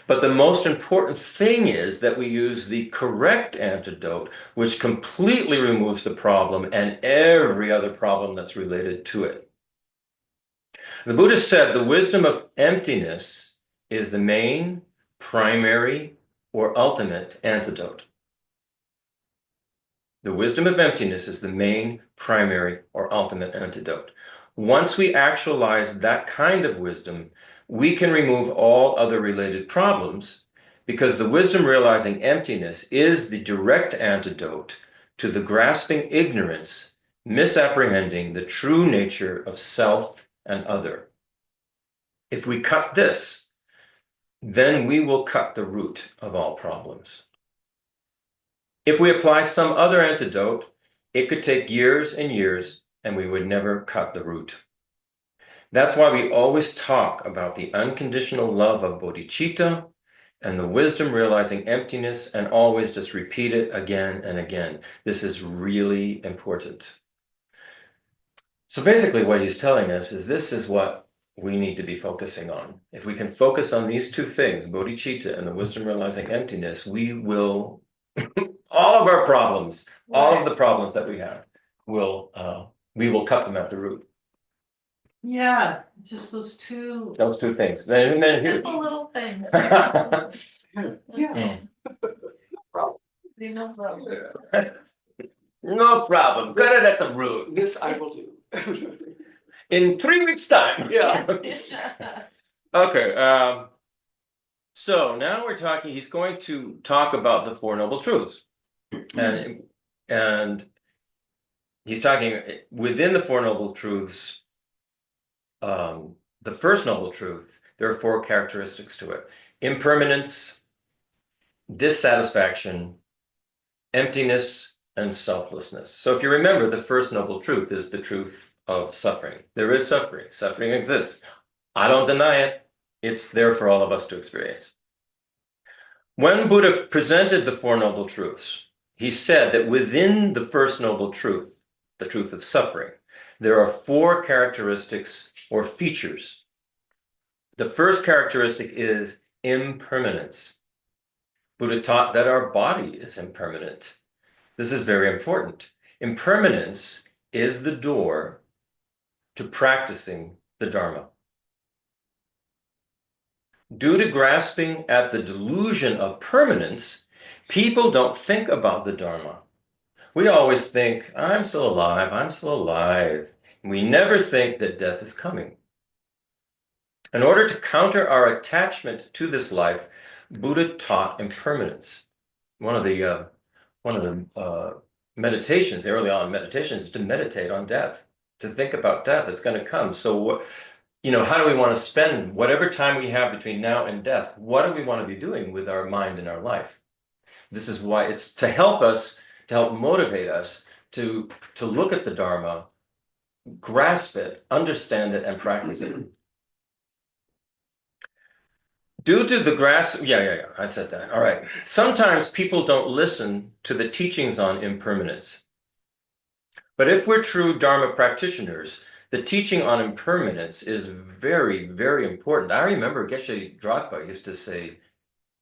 S2: But the most important thing is that we use the correct antidote, which completely removes the problem and every other problem that's related to it. The Buddha said the wisdom of emptiness is the main, primary, or ultimate antidote. The wisdom of emptiness is the main, primary, or ultimate antidote. Once we actualize that kind of wisdom, we can remove all other related problems because the wisdom realizing emptiness is the direct antidote to the grasping ignorance, misapprehending the true nature of self and other. If we cut this, then we will cut the root of all problems. If we apply some other antidote, it could take years and years, and we would never cut the root. That's why we always talk about the unconditional love of bodhicitta and the wisdom realizing emptiness, and always just repeat it again and again. This is really important. So basically what he's telling us is this is what we need to be focusing on. If we can focus on these two things, bodhicitta and the wisdom realizing emptiness, we will all of our problems, all of the problems that we have, we will cut them at the root.
S1: Yeah, just those two.
S2: Those two things. They're huge.
S5: Simple little thing.
S1: Yeah.
S5: See, no problem.
S2: No problem. Cut it at the root.
S3: This I will do.
S2: In 3 weeks' time.
S3: Yeah.
S2: Okay. So now we're talking, he's going to talk about the Four Noble Truths. And he's talking within the Four Noble Truths, the first Noble Truth, there are four characteristics to it: impermanence, dissatisfaction, emptiness, and selflessness. So if you remember, the first Noble Truth is the truth of suffering. There is suffering. Suffering exists. I don't deny it. It's there for all of us to experience. When Buddha presented the Four Noble Truths, he said that within the first Noble Truth, the truth of suffering, there are four characteristics or features. The first characteristic is impermanence. Buddha taught that our body is impermanent. This is very important. Impermanence is the door to practicing the Dharma. Due to grasping at the delusion of permanence, people don't think about the Dharma. We always think, I'm still alive, I'm still alive. We never think that death is coming. In order to counter our attachment to this life, Buddha taught impermanence. One of the meditations, early on meditations, is to meditate on death, to think about death. It's going to come. So, how do we want to spend whatever time we have between now and death? What do we want to be doing with our mind and our life? This is why it's to help us, to help motivate us to look at the Dharma, grasp it, understand it, and practice it. Due to the I said that. All right. Sometimes people don't listen to the teachings on impermanence. But if we're true Dharma practitioners, the teaching on impermanence is very, very important. I remember Geshe Lobsang used to say,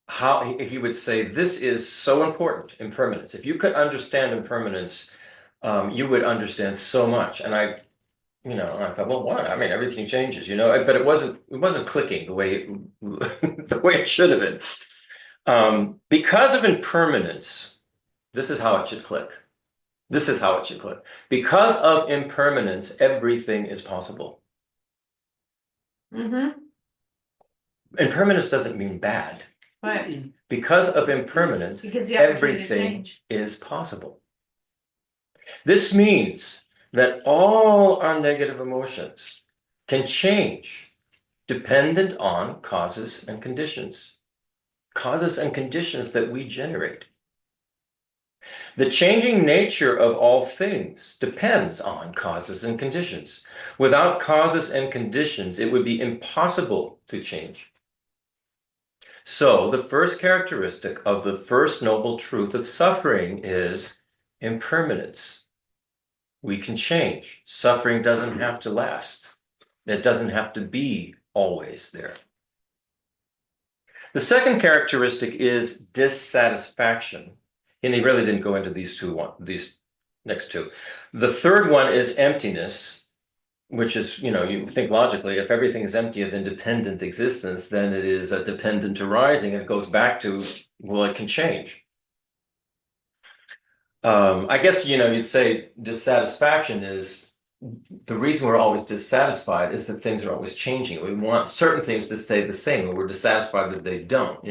S2: how he would say, this is so important, impermanence. If you could understand impermanence, you would understand so much. And I thought, well, what? I mean, everything changes, but it wasn't clicking the way it should have been. Because of impermanence, this is how it should click. This is how it should click. Because of impermanence, everything is possible.
S5: Mm-hmm.
S2: Impermanence doesn't mean bad.
S5: Right.
S2: Because of impermanence,
S5: Because the opportunity to
S2: everything
S5: change.
S2: is possible. This means that all our negative emotions can change dependent on causes and conditions that we generate. The changing nature of all things depends on causes and conditions. Without causes and conditions, it would be impossible to change. So the first characteristic of the first noble truth of suffering is impermanence. We can change. Suffering doesn't have to last. It doesn't have to be always there. The second characteristic is dissatisfaction. And he really didn't go into these next two. The third one is emptiness, which is, you think logically, if everything is empty of independent existence, then it is a dependent arising, and it goes back to, well, it can change. I guess, you'd say dissatisfaction is the reason we're always dissatisfied is that things are always changing. We want certain things to stay the same, and we're dissatisfied that they don't,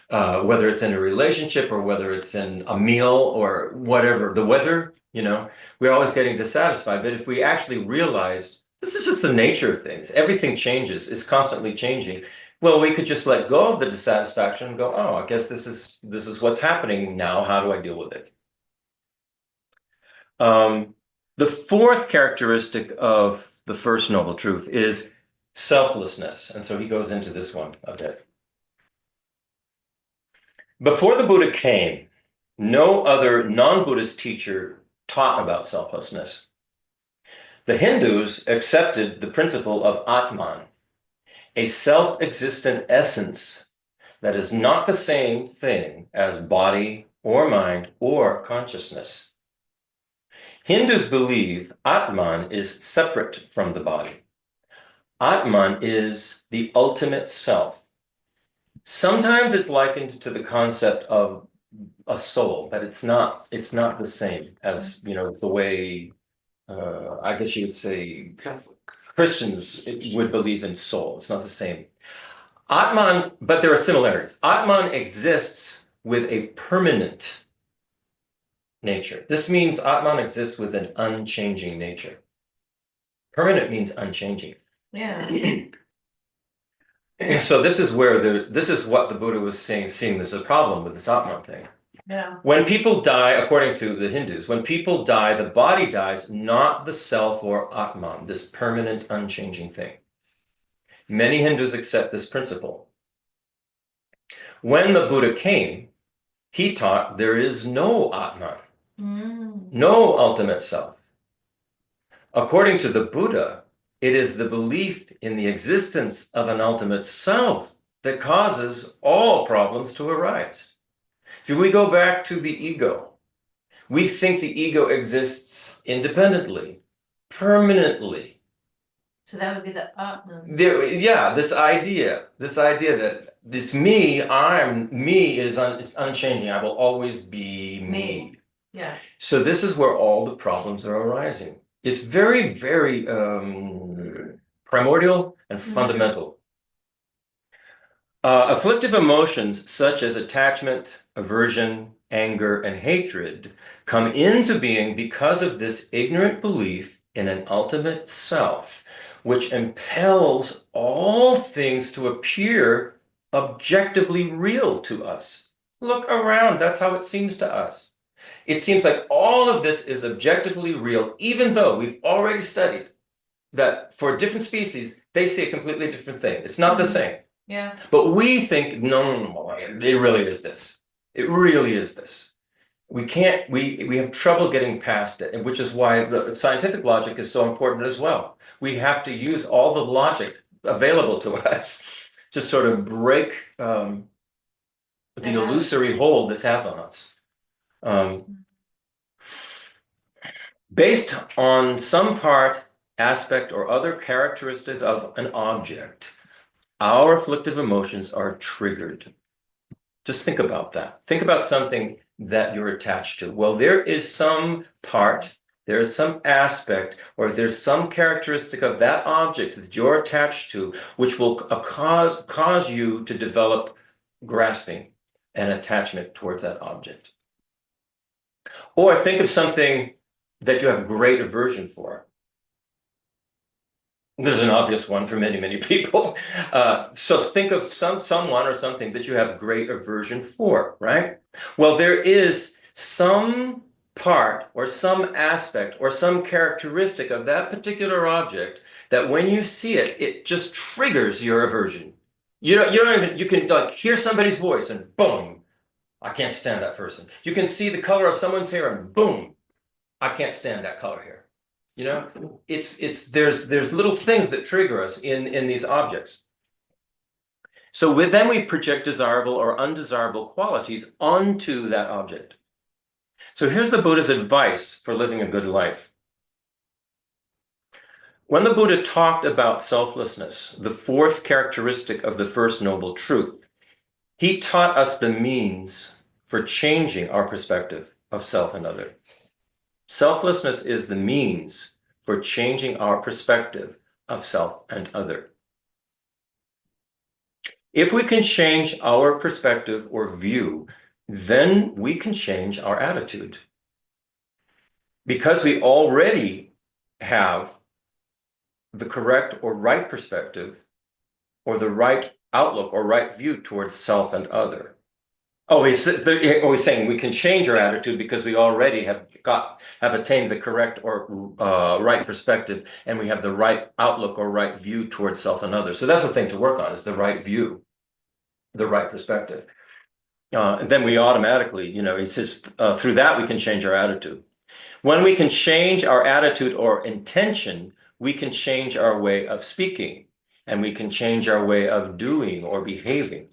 S2: whether it's in a relationship or whether it's in a meal or whatever, the weather, we're always getting dissatisfied. But if we actually realized this is just the nature of things, everything changes, it's constantly changing. Well, we could just let go of the dissatisfaction and go, oh, I guess this is what's happening now. How do I deal with it? The fourth characteristic of the first noble truth is selflessness. And so he goes into this one a bit. Before the Buddha came, no other non-Buddhist teacher taught about selflessness. The Hindus accepted the principle of Atman, a self-existent essence that is not the same thing as body or mind or consciousness. Hindus believe Atman is separate from the body. Atman is the ultimate self. Sometimes it's likened to the concept of a soul, but it's not the same as, the way, I guess you would say Christians would believe in soul. It's not the same. Atman, but there are similarities. Atman exists with a permanent nature. This means Atman exists with an unchanging nature. Permanent means unchanging.
S5: Yeah.
S2: So this is what the Buddha was seeing there's a problem with this Atman thing.
S5: Yeah.
S2: When people die, according to the Hindus, when people die, the body dies, not the self or Atman, this permanent, unchanging thing. Many Hindus accept this principle. When the Buddha came, he taught there is no Atman, no ultimate self. According to the Buddha, it is the belief in the existence of an ultimate self that causes all problems to arise. If we go back to the ego, we think the ego exists independently, permanently.
S5: So that would be the
S2: This idea that this me is unchanging. I will always be me.
S5: Yeah.
S2: So this is where all the problems are arising. It's very, very primordial and fundamental. Afflictive emotions such as attachment, aversion, anger, and hatred come into being because of this ignorant belief in an ultimate self, which impels all things to appear objectively real to us. Look around, that's how it seems to us. It seems like all of this is objectively real, even though we've already studied that for different species, they see a completely different thing. It's not the same.
S5: Yeah.
S2: But we think, no, it really is this. It really is this. We have trouble getting past it, which is why the scientific logic is so important as well. We have to use all the logic available to us to sort of break the illusory hold this has on us. Based on some part, aspect, or other characteristic of an object, our afflictive emotions are triggered. Just think about that. Think about something that you're attached to. Well, there is some part, there is some aspect, or there's some characteristic of that object that you're attached to, which will cause you to develop grasping and attachment towards that object. Or think of something that you have great aversion for. There's an obvious one for many, many people. So think of someone or something that you have great aversion for, right? Well, there is some part or some aspect or some characteristic of that particular object that when you see it, it just triggers your aversion. You can like hear somebody's voice and boom, I can't stand that person. You can see the color of someone's hair and boom, I can't stand that color hair. There's little things that trigger us in these objects. So then we project desirable or undesirable qualities onto that object. So here's the Buddha's advice for living a good life. When the Buddha talked about selflessness, the fourth characteristic of the First Noble Truth, he taught us the means for changing our perspective of self and other. Selflessness is the means for changing our perspective of self and other. If we can change our perspective or view, then we can change our attitude. Because we already have the correct or right perspective, or the right outlook or right view towards self and other. Oh, he's saying we can change our attitude because we already have attained the correct or right perspective, and we have the right outlook or right view towards self and others. So that's the thing to work on, is the right view, the right perspective. And then we automatically, he says, through that we can change our attitude. When we can change our attitude or intention, we can change our way of speaking, and we can change our way of doing or behaving.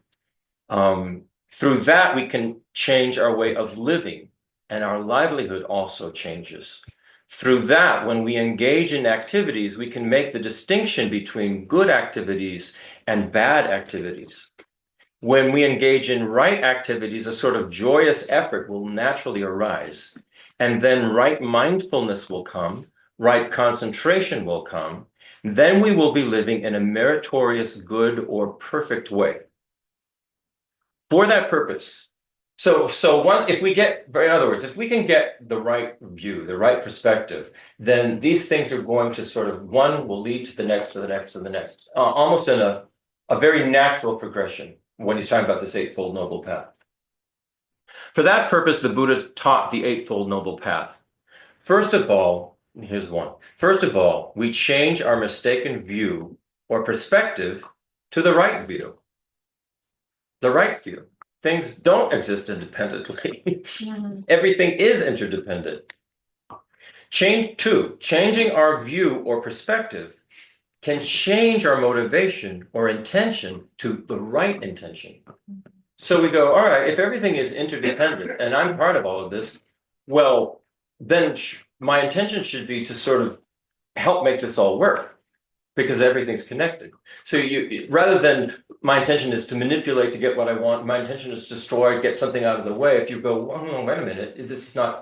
S2: Through that, we can change our way of living, and our livelihood also changes. Through that, when we engage in activities, we can make the distinction between good activities and bad activities. When we engage in right activities, a sort of joyous effort will naturally arise. And then right mindfulness will come, right concentration will come. Then we will be living in a meritorious, good, or perfect way. For that purpose. So if we get, in other words, if we can get the right view, the right perspective, then these things are going to sort of, one will lead to the next, to the next, to the next, almost in a very natural progression when he's talking about this Eightfold Noble Path. For that purpose, the Buddha taught the Eightfold Noble Path. First of all, here's one. First of all, we change our mistaken view or perspective to the right view. The right view. Things don't exist independently. Everything is interdependent. Changing our view or perspective can change our motivation or intention to the right intention. So we go, all right, if everything is interdependent and I'm part of all of this, well, then my intention should be to sort of help make this all work, because everything's connected. So you, rather than my intention is to manipulate to get what I want, my intention is to destroy, get something out of the way. If you go, oh, wait a minute,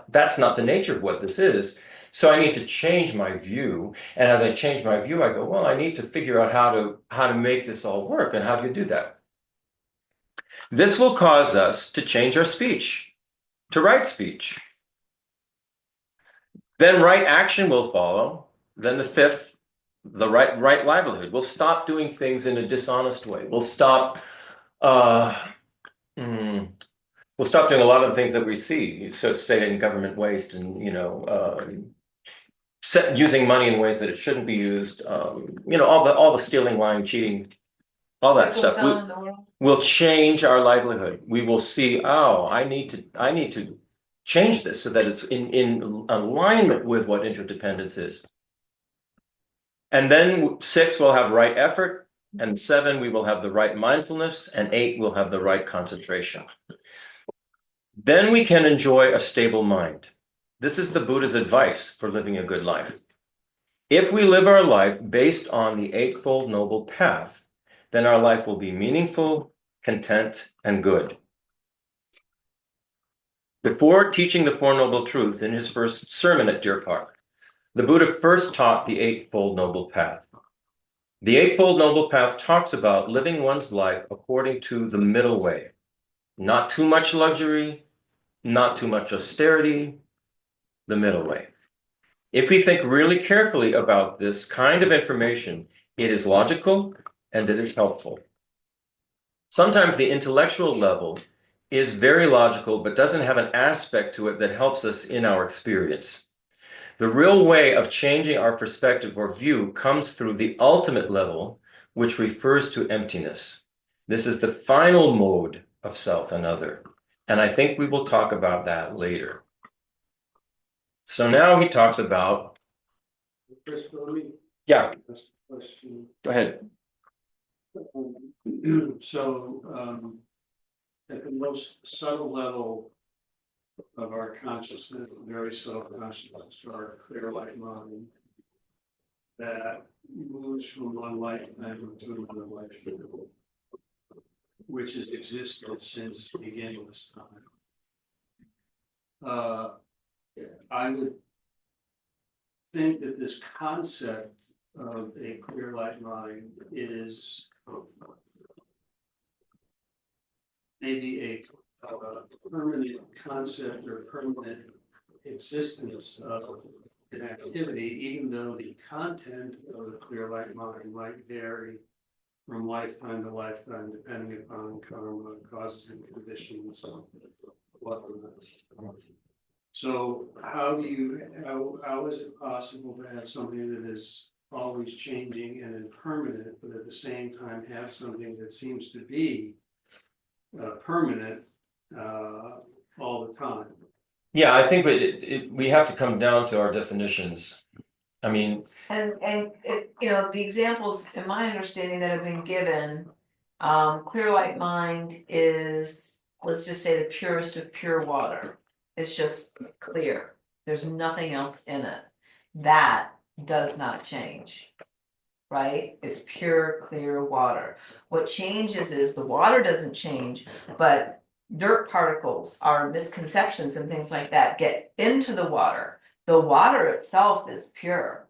S2: that's not the nature of what this is. So I need to change my view. And as I change my view, I go, well, I need to figure out how to make this all work. And how do you do that? This will cause us to change our speech, to right speech. Then right action will follow. Then the fifth, the right livelihood. We'll stop doing things in a dishonest way. We'll stop doing a lot of the things that we see. So say in government waste and using money in ways that it shouldn't be used. All the stealing, lying, cheating, all that stuff. We'll change our livelihood. We will see, oh, I need to change this so that it's in alignment with what interdependence is. And then 6, we'll have right effort, and 7, we will have the right mindfulness, and 8, we'll have the right concentration. Then we can enjoy a stable mind. This is the Buddha's advice for living a good life. If we live our life based on the Eightfold Noble Path, then our life will be meaningful, content, and good. Before teaching the Four Noble Truths in his first sermon at Deer Park, the Buddha first taught the Eightfold Noble Path. The Eightfold Noble Path talks about living one's life according to the middle way. Not too much luxury, not too much austerity, the middle way. If we think really carefully about this kind of information, it is logical and it is helpful. Sometimes the intellectual level is very logical, but doesn't have an aspect to it that helps us in our experience. The real way of changing our perspective or view comes through the ultimate level, which refers to emptiness. This is the final mode of self and other. And I think we will talk about that later. So now he talks about... Yeah. Go ahead.
S6: So, at the most subtle level of our consciousness, very subtle consciousness, our clear light mind, that moves from one lifetime to another lifetime, which has existed since beginningless time. I would think that this concept of a clear light mind is maybe a permanent concept or permanent existence of an activity, even though the content of the clear light mind might vary from lifetime to lifetime, depending upon karma, causes and conditions, and whatnot. So how is it possible to have something that is always changing and impermanent, but at the same time have something that seems to be permanent all the time?
S2: Yeah, I think we have to come down to our definitions. I mean,
S7: And the examples, in my understanding, that have been given, clear light mind is, let's just say, the purest of pure water. It's just clear. There's nothing else in it. That does not change, right? It's pure, clear water. What changes is the water doesn't change, but dirt particles, our misconceptions and things like that get into the water. The water itself is pure.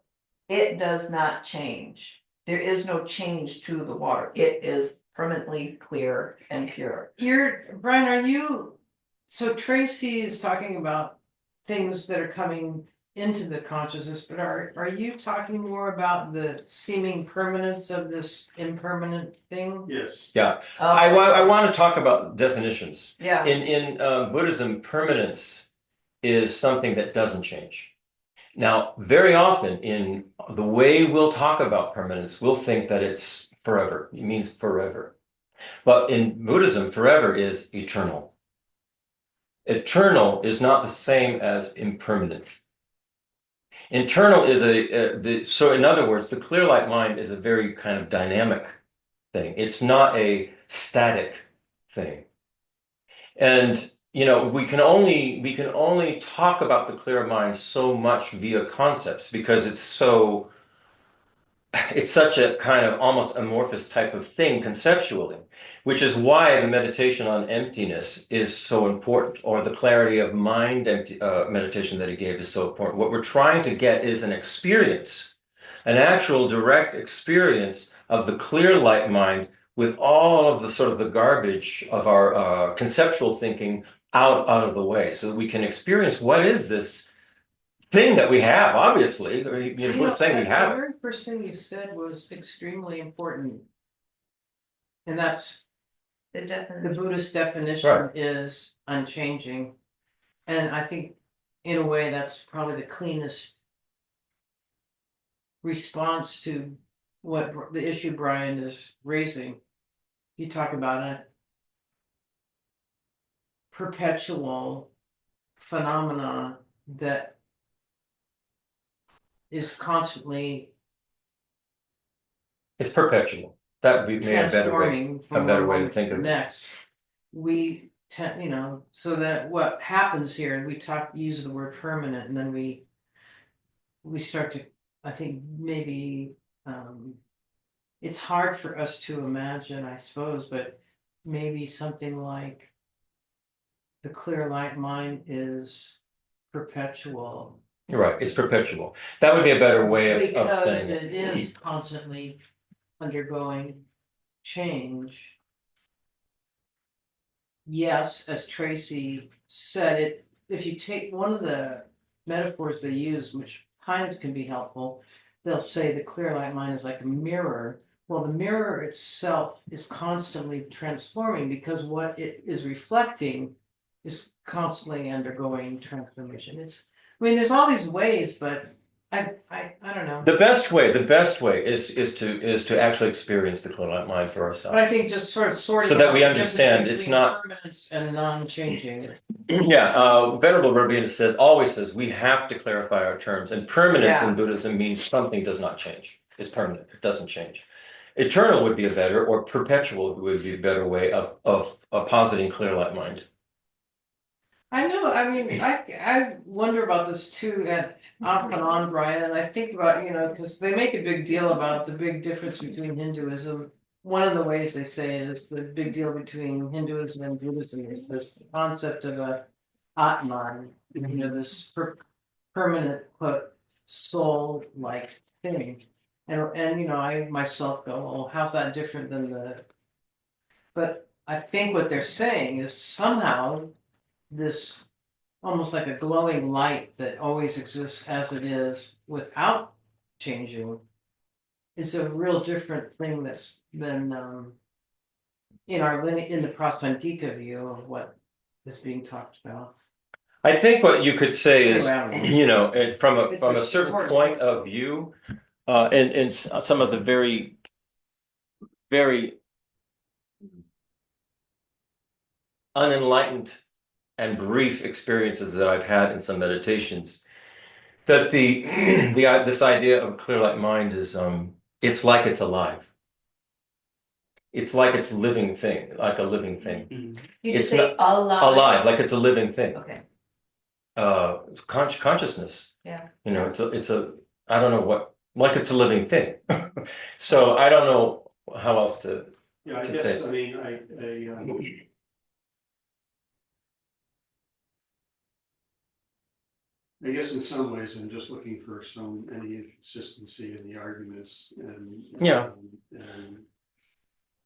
S7: It does not change. There is no change to the water. It is permanently clear and pure.
S1: Brian, so Tracy is talking about things that are coming into the consciousness, but are you talking more about the seeming permanence of this impermanent thing?
S6: Yes.
S2: yeah, I want to talk about definitions.
S7: Yeah.
S2: In Buddhism, permanence is something that doesn't change. Now, very often in the way we'll talk about permanence, we'll think that it's forever. It means forever. But in Buddhism, forever is eternal. Eternal is not the same as impermanent. Internal is so in other words, the clear light mind is a very kind of dynamic thing. It's not a static thing. And we can only talk about the clear mind so much via concepts because it's such a kind of almost amorphous type of thing conceptually, which is why the meditation on emptiness is so important, or the clarity of mind meditation that he gave is so important. What we're trying to get is an experience, an actual direct experience of the clear light mind with all of the sort of the garbage of our conceptual thinking out of the way, so that we can experience what is this thing that we have. Obviously, we're saying we have
S1: The
S2: it.
S1: very first thing you said was extremely important, and that's
S7: The
S1: the
S7: definition.
S1: Buddhist definition
S2: Right.
S1: is unchanging, and I think in a way that's probably the cleanest response to what the issue Brian is raising. You talk about a perpetual phenomena that is constantly
S2: It's perpetual. That would be maybe a better way.
S1: transforming from
S2: better
S1: one
S2: way to
S1: moment
S2: think
S1: to
S2: of
S1: the
S2: it.
S1: next. We tend, so that what happens here, and we use the word permanent, and then we start to, I think maybe it's hard for us to imagine, I suppose, but maybe something like the clear light mind is perpetual.
S2: Right, it's perpetual. That would be a better way of
S1: Because
S2: saying it.
S1: it is constantly undergoing change. Yes, as Tracy said, if you take one of the metaphors they use, which kind of can be helpful, they'll say the clear light mind is like a mirror. Well, the mirror itself is constantly transforming because what it is reflecting is constantly undergoing transformation. There's all these ways, but I don't know.
S2: The best way is to actually experience the clear light mind for
S1: But I
S2: ourselves.
S1: think just sort of
S2: So that we
S1: out the
S2: understand
S1: difference
S2: it's
S1: between
S2: not-
S1: permanence and non-changing.
S2: Yeah, Venerable Rabbeinu always says we have to clarify our terms, and permanence
S7: Yeah.
S2: in Buddhism means something does not change. It's permanent. It doesn't change. eternal would be a better, or perpetual would be a better way of positing clear light mind.
S1: I know, I mean, I wonder about this too, and off and on, Brian, and I think about, because they make a big deal about the big difference between Hinduism. One of the ways they say it is the big deal between Hinduism and Buddhism is this concept of a Atman, this permanent, quote, soul-like thing. And I myself go, well, how's that different than but I think what they're saying is somehow this almost like a glowing light that always exists as it is without changing is a real different thing that's been in the Prasangika view of what is being talked about.
S2: I think what you could say is,
S1: Anyway,
S2: and from
S1: It's
S2: a certain
S1: important.
S2: point of view, and some of the very, very unenlightened and brief experiences that I've had in some meditations, that this idea of clear light mind is it's like it's alive. It's like it's living thing, like a living thing.
S7: You should
S2: It's
S7: say alive.
S2: Alive, like it's a living thing.
S7: Okay,
S2: Consciousness.
S7: yeah.
S2: It's a I don't know what, like it's a living thing. So I don't know how else to.
S6: Yeah, I
S2: To
S6: guess,
S2: say.
S6: I mean, I guess in some ways, I'm just looking for any inconsistency in the arguments and.
S2: Yeah.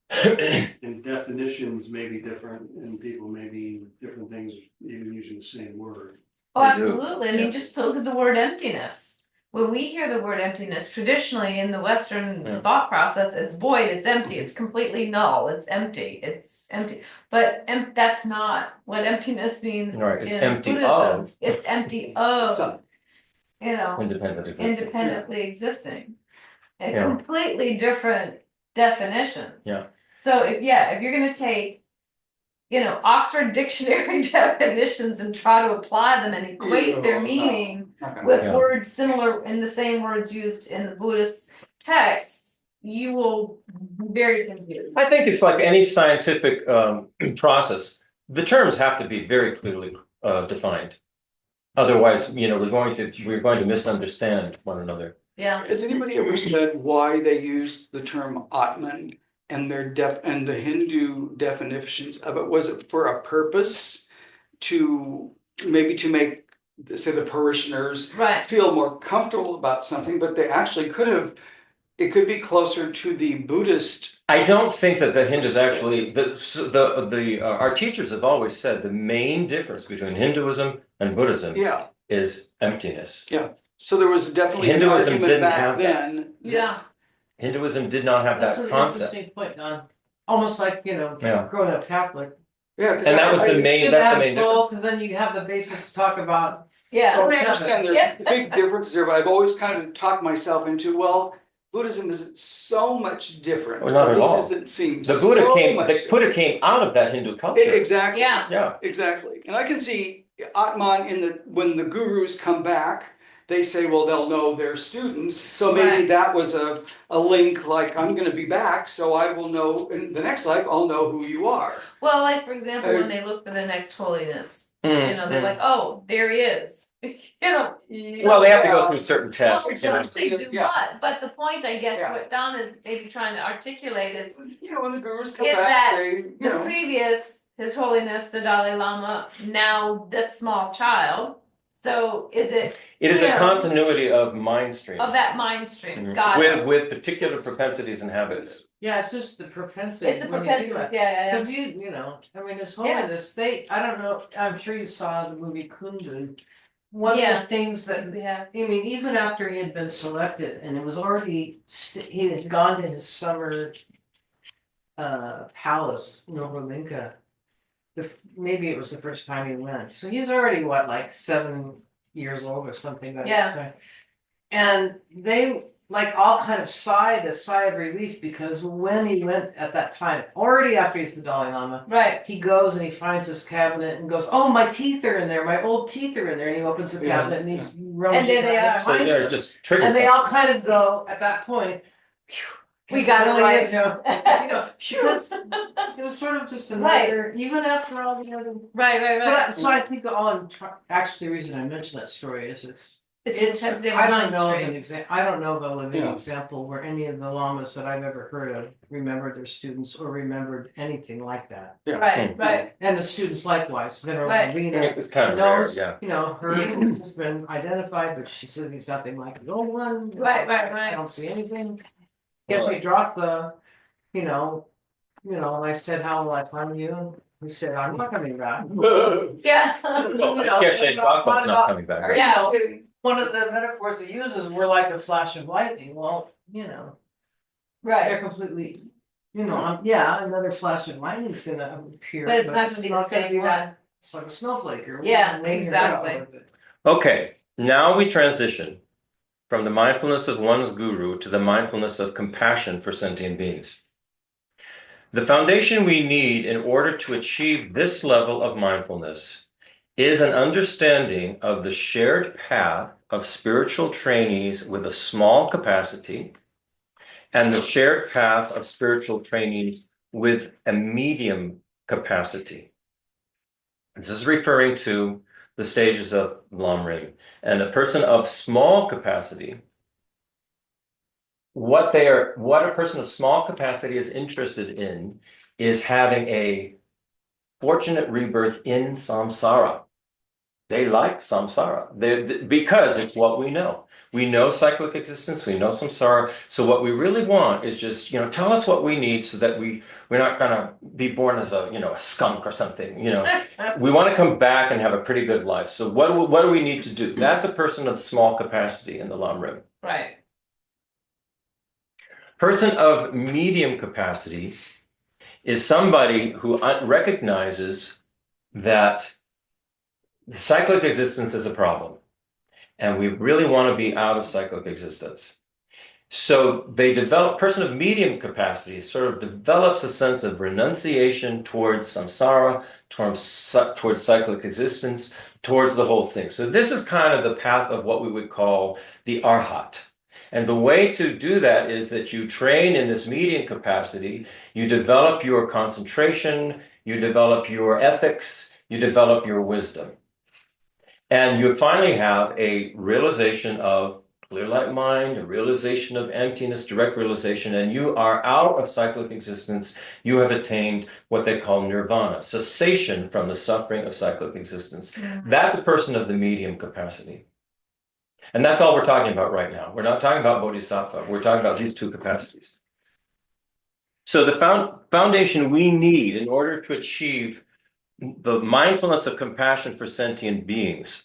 S6: And definitions may be different, and people may mean different things, even using the same word.
S7: Oh,
S2: They do.
S7: absolutely. I mean, just look at the word emptiness. When we hear the word emptiness, traditionally in the Western
S2: Yeah.
S7: thought process, it's void, it's empty, it's completely null, it's empty. But that's not what emptiness means.
S2: Right, it's
S7: in
S2: empty
S7: Buddhism.
S2: of.
S7: It's empty of,
S3: Some.
S2: Independent existence.
S7: independently existing. And
S2: Yeah.
S7: completely different definitions.
S2: Yeah.
S7: So if you're gonna take, Oxford Dictionary definitions and try to apply them and equate their meaning with
S2: Yeah.
S7: words similar in the same words used in the Buddhist text, you will be very confused.
S2: I think it's like any scientific process. The terms have to be very clearly defined. Otherwise, we're going to misunderstand one another.
S7: Yeah.
S3: Has anybody ever said why they used the term Atman and and the Hindu definitions of it? Was it for a purpose to make, say, the parishioners
S7: Right.
S3: feel more comfortable about something, but they actually it could be closer to the Buddhist.
S2: I don't think that the Hindus actually, our teachers have always said the main difference between Hinduism and Buddhism
S3: Yeah,
S2: is emptiness.
S3: yeah. So there was definitely an
S2: Hinduism
S3: argument
S2: didn't
S3: back
S2: have that.
S3: then.
S7: Yeah.
S2: Hinduism did not have
S1: That's
S2: that
S1: an
S2: concept.
S1: interesting point, Don. Almost like,
S2: Yeah.
S1: growing up Catholic.
S3: Yeah, 'cause
S2: And that was the
S1: It's
S2: main,
S1: good to
S2: that's
S1: have
S2: the main
S1: souls, because then you have the basis to talk about.
S7: Yeah.
S3: I understand there's
S7: Yeah.
S3: big differences there, but I've always kind of talked myself into, well, Buddhism is so much different.
S2: Well, not at all.
S3: It seems
S2: The Buddha came out of that Hindu culture.
S3: Exactly.
S7: Yeah.
S2: Yeah.
S3: Exactly. And I can see Atman when the gurus come back, they say, well, they'll know their students. So maybe
S7: Right.
S3: that was a link, like, I'm going to be back, so I will know in the next life, I'll know who you are.
S7: Well, like for example, when they look for the next holiness, they're like, oh, there he is.
S2: Well, they have to go through certain
S7: Well,
S2: tests.
S7: of course they do,
S3: Yeah.
S7: but the point, I guess,
S3: Yeah.
S7: what Don is maybe trying to articulate is
S3: When the gurus come
S7: Is
S3: back,
S7: that
S3: they,
S7: the previous, His Holiness the Dalai Lama, now this small child. So is it
S2: It is a
S7: Yeah.
S2: continuity of mind stream.
S7: of that mind stream?
S2: Mhm.
S7: Got it.
S2: with particular propensities and habits.
S1: Yeah, it's just the propensity.
S7: It's a propensity, yeah.
S1: Because I mean, His Holiness, I don't know, I'm sure you saw the movie Kundun. One of
S7: Yeah.
S1: the things that,
S7: Yeah.
S1: I mean, even after he had been selected and it was already, he had gone to his summer palace, Novalinka. Maybe it was the first time he went. So he's already, like 7 years old or something.
S7: Yeah.
S1: And they all kind of sighed a sigh of relief because when he went at that time, already after he's the Dalai Lama,
S7: Right.
S1: he goes and he finds his cabinet and goes, oh, my teeth are in there, my old teeth are in there. And he opens the
S3: Yeah.
S1: cabinet and he's rummaging
S7: And there they
S1: around and
S7: are.
S2: So
S1: finds
S2: they're
S1: them.
S2: just triggered.
S1: And they all kind of go at that point, "Phew,
S7: We got it
S1: really
S7: right.
S1: is, you know, because it was sort of just another, even after all the other.
S5: Right.
S1: But so I think actually the reason I mentioned that story is
S5: It's
S1: it's,
S5: intensity of
S1: I don't
S5: mind
S1: know of
S5: stream.
S1: I don't know of a living
S3: Yeah.
S1: example where any of the lamas that I've ever heard of remembered their students or remembered anything like that.
S3: Yeah.
S5: Right.
S1: And the students likewise, Venerable
S5: Right.
S1: Rena
S2: It's kind of rare,
S1: knows,
S2: yeah.
S1: you know, her has been identified, but she says he's nothing like the old one.
S5: Right.
S1: I don't see anything. Yeah, she dropped the, you know, and I said, how will I find you? He said, I'm not coming back.
S5: Yeah.
S2: Geshe Lobsang's not coming back.
S1: Or, you
S5: Yeah.
S1: know, one of the metaphors he uses, we're like a flash of lightning. Well, they're
S5: Right.
S1: completely, another flash of lightning is gonna appear.
S5: But it's not gonna be the same one.
S1: that. It's like a snowflake or.
S5: Yeah,
S1: whatever.
S5: exactly.
S2: Okay, now we transition from the mindfulness of one's guru to the mindfulness of compassion for sentient beings. The foundation we need in order to achieve this level of mindfulness is an understanding of the shared path of spiritual trainees with a small capacity and the shared path of spiritual trainees with a medium capacity. This is referring to the stages of Lam Rim. And a person of small capacity, what a person of small capacity is interested in is having a fortunate rebirth in samsara. They like samsara because it's what we know. We know cyclic existence, we know samsara. So what we really want is just, tell us what we need so that we're not gonna be born as a skunk or something, We want to come back and have a pretty good life. So what do we need to do? That's a person of small capacity in the Lam Rim.
S5: Right.
S2: Person of medium capacity is somebody who recognizes that the cyclic existence is a problem, and we really want to be out of cyclic existence. So person of medium capacity sort of develops a sense of renunciation towards samsara, towards cyclic existence, towards the whole thing. So this is kind of the path of what we would call the arhat. And the way to do that is that you train in this medium capacity, you develop your concentration, you develop your ethics, you develop your wisdom. And you finally have a realization of clear light mind, a realization of emptiness, direct realization, and you are out of cyclic existence. You have attained what they call nirvana, cessation from the suffering of cyclic existence. Mm-hmm. That's a person of the medium capacity. And that's all we're talking about right now. We're not talking about bodhisattva. We're talking about these two capacities. So the foundation we need in order to achieve the mindfulness of compassion for sentient beings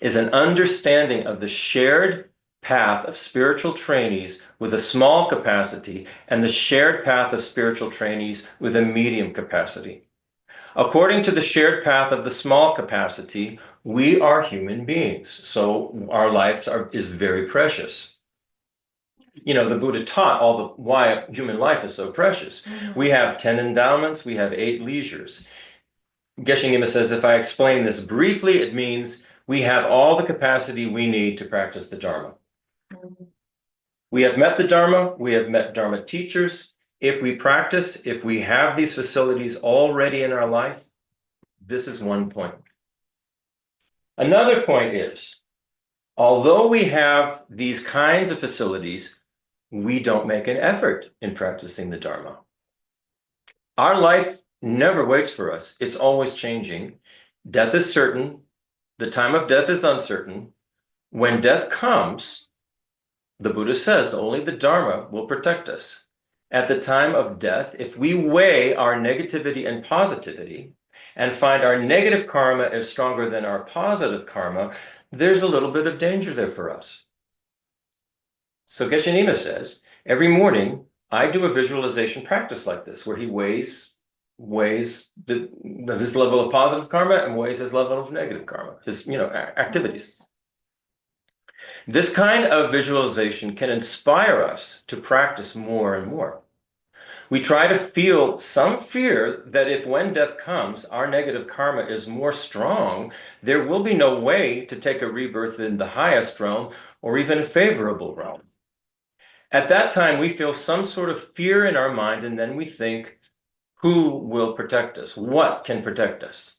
S2: is an understanding of the shared path of spiritual trainees with a small capacity and the shared path of spiritual trainees with a medium capacity. According to the shared path of the small capacity, we are human beings, so our lives is very precious. The Buddha taught why human life is so precious. Mm-hmm. We have 10 endowments, we have 8 leisures. Geshe Lobsang Nima says, if I explain this briefly, it means we have all the capacity we need to practice the Dharma. Mm-hmm. We have met the Dharma, we have met Dharma teachers. If we practice, if we have these facilities already in our life, this is one point. Another point is, although we have these kinds of facilities, we don't make an effort in practicing the Dharma. Our life never waits for us. It's always changing. Death is certain. The time of death is uncertain. When death comes, the Buddha says only the Dharma will protect us. At the time of death, if we weigh our negativity and positivity and find our negative karma is stronger than our positive karma, there's a little bit of danger there for us. So Geshe Nima says, every morning I do a visualization practice like this, where he weighs his level of positive karma and weighs his level of negative karma, his activities. This kind of visualization can inspire us to practice more and more. We try to feel some fear that if when death comes, our negative karma is more strong, there will be no way to take a rebirth in the highest realm or even a favorable realm. At that time, we feel some sort of fear in our mind, and then we think, who will protect us? What can protect us?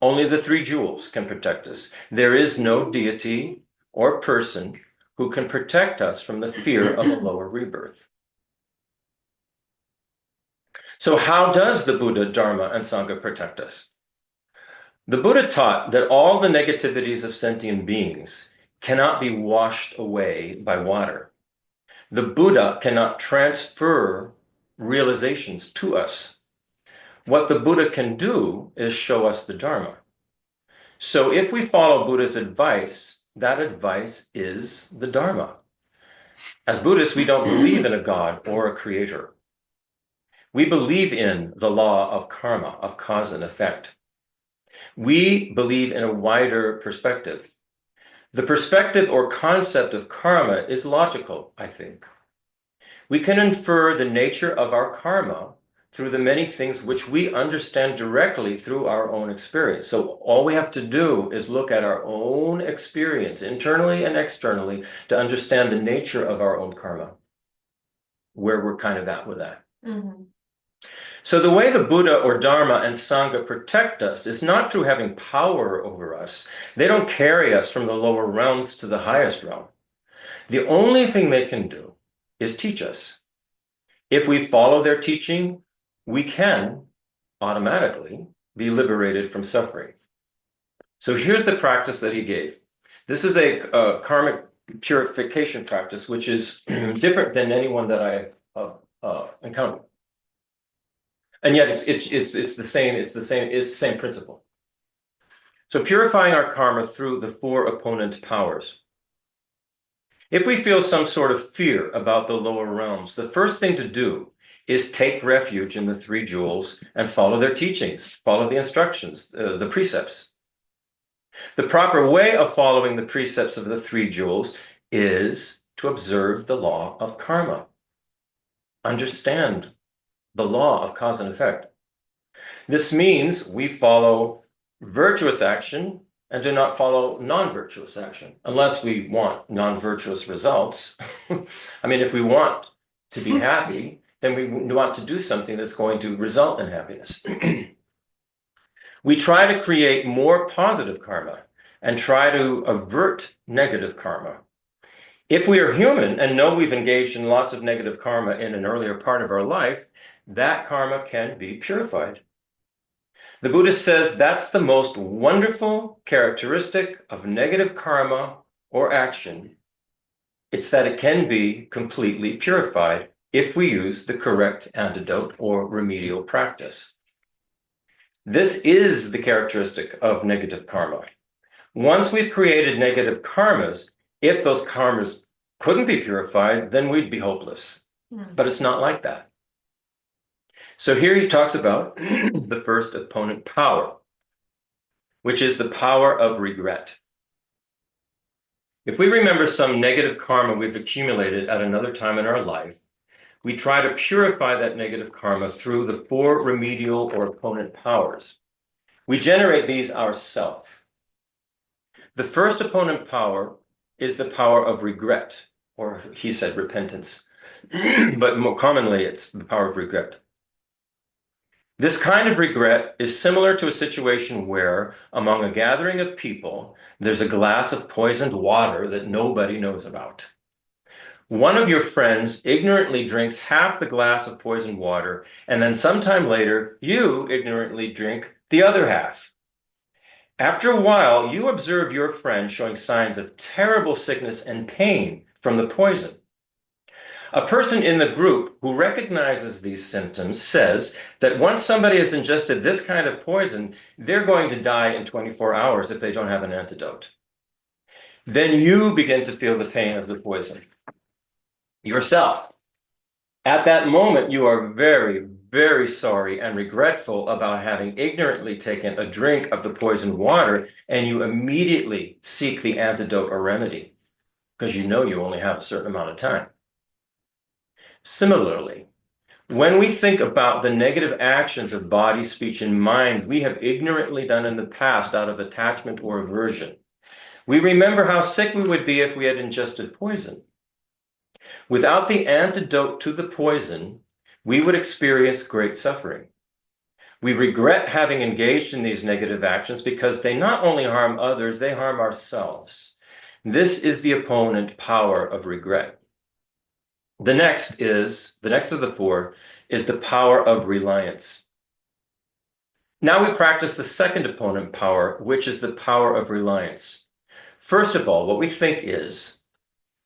S2: Only the three jewels can protect us. There is no deity or person who can protect us from the fear of a lower rebirth. So how does the Buddha, Dharma, and Sangha protect us? The Buddha taught that all the negativities of sentient beings cannot be washed away by water. The Buddha cannot transfer realizations to us. What the Buddha can do is show us the Dharma. So if we follow Buddha's advice, that advice is the Dharma. As Buddhists, we don't believe in a God or a creator. We believe in the law of karma, of cause and effect. We believe in a wider perspective. The perspective or concept of karma is logical, I think. We can infer the nature of our karma through the many things which we understand directly through our own experience. So all we have to do is look at our own experience, internally and externally, to understand the nature of our own karma, where we're kind of at with that.
S7: Mm-hmm.
S2: So the way the Buddha or Dharma and Sangha protect us is not through having power over us. They don't carry us from the lower realms to the highest realm. The only thing they can do is teach us. If we follow their teaching, we can automatically be liberated from suffering. So here's the practice that he gave. This is a karmic purification practice, which is different than any one that I encountered. And yet it's the same principle. So purifying our karma through the four opponent powers. If we feel some sort of fear about the lower realms, the first thing to do is take refuge in the three jewels and follow their teachings, follow the instructions, the precepts. The proper way of following the precepts of the three jewels is to observe the law of karma. Understand the law of cause and effect. This means we follow virtuous action and do not follow non-virtuous action, unless we want non-virtuous results. I mean, if we want to be happy, then we want to do something that's going to result in happiness. We try to create more positive karma and try to avert negative karma. If we are human and know we've engaged in lots of negative karma in an earlier part of our life, that karma can be purified. The Buddha says that's the most wonderful characteristic of negative karma or action. It's that it can be completely purified if we use the correct antidote or remedial practice. This is the characteristic of negative karma. Once we've created negative karmas, if those karmas couldn't be purified, then we'd be hopeless. But it's not like that. So here he talks about the first opponent power, which is the power of regret. If we remember some negative karma we've accumulated at another time in our life, we try to purify that negative karma through the four remedial or opponent powers. We generate these ourselves. The first opponent power is the power of regret, or he said repentance, but more commonly it's the power of regret. This kind of regret is similar to a situation where, among a gathering of people, there's a glass of poisoned water that nobody knows about. One of your friends ignorantly drinks half the glass of poisoned water, and then sometime later, you ignorantly drink the other half. After a while, you observe your friend showing signs of terrible sickness and pain from the poison. A person in the group who recognizes these symptoms says that once somebody has ingested this kind of poison, they're going to die in 24 hours if they don't have an antidote. Then you begin to feel the pain of the poison yourself. At that moment, you are very, very sorry and regretful about having ignorantly taken a drink of the poisoned water, and you immediately seek the antidote or remedy because you know you only have a certain amount of time. Similarly, when we think about the negative actions of body, speech, and mind we have ignorantly done in the past out of attachment or aversion, we remember how sick we would be if we had ingested poison. Without the antidote to the poison, we would experience great suffering. We regret having engaged in these negative actions because they not only harm others, they harm ourselves. This is the opponent power of regret. The next of the four is the power of reliance. Now we practice the second opponent power, which is the power of reliance. First of all, what we think is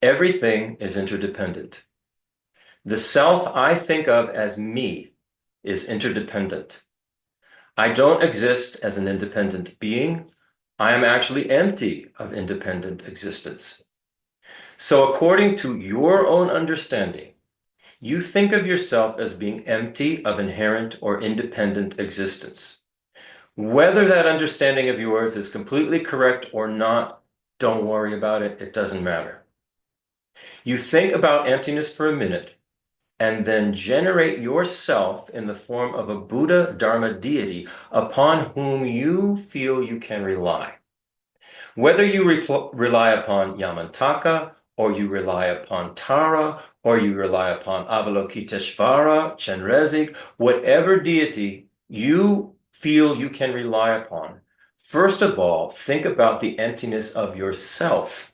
S2: everything is interdependent. The self I think of as me is interdependent. I don't exist as an independent being. I am actually empty of independent existence. So according to your own understanding, you think of yourself as being empty of inherent or independent existence. Whether that understanding of yours is completely correct or not, don't worry about it. It doesn't matter. You think about emptiness for a minute and then generate yourself in the form of a Buddha Dharma deity upon whom you feel you can rely. Whether you rely upon Yamantaka, or you rely upon Tara, or you rely upon Avalokiteshvara, Chenrezig, whatever deity you feel you can rely upon, first of all, think about the emptiness of yourself.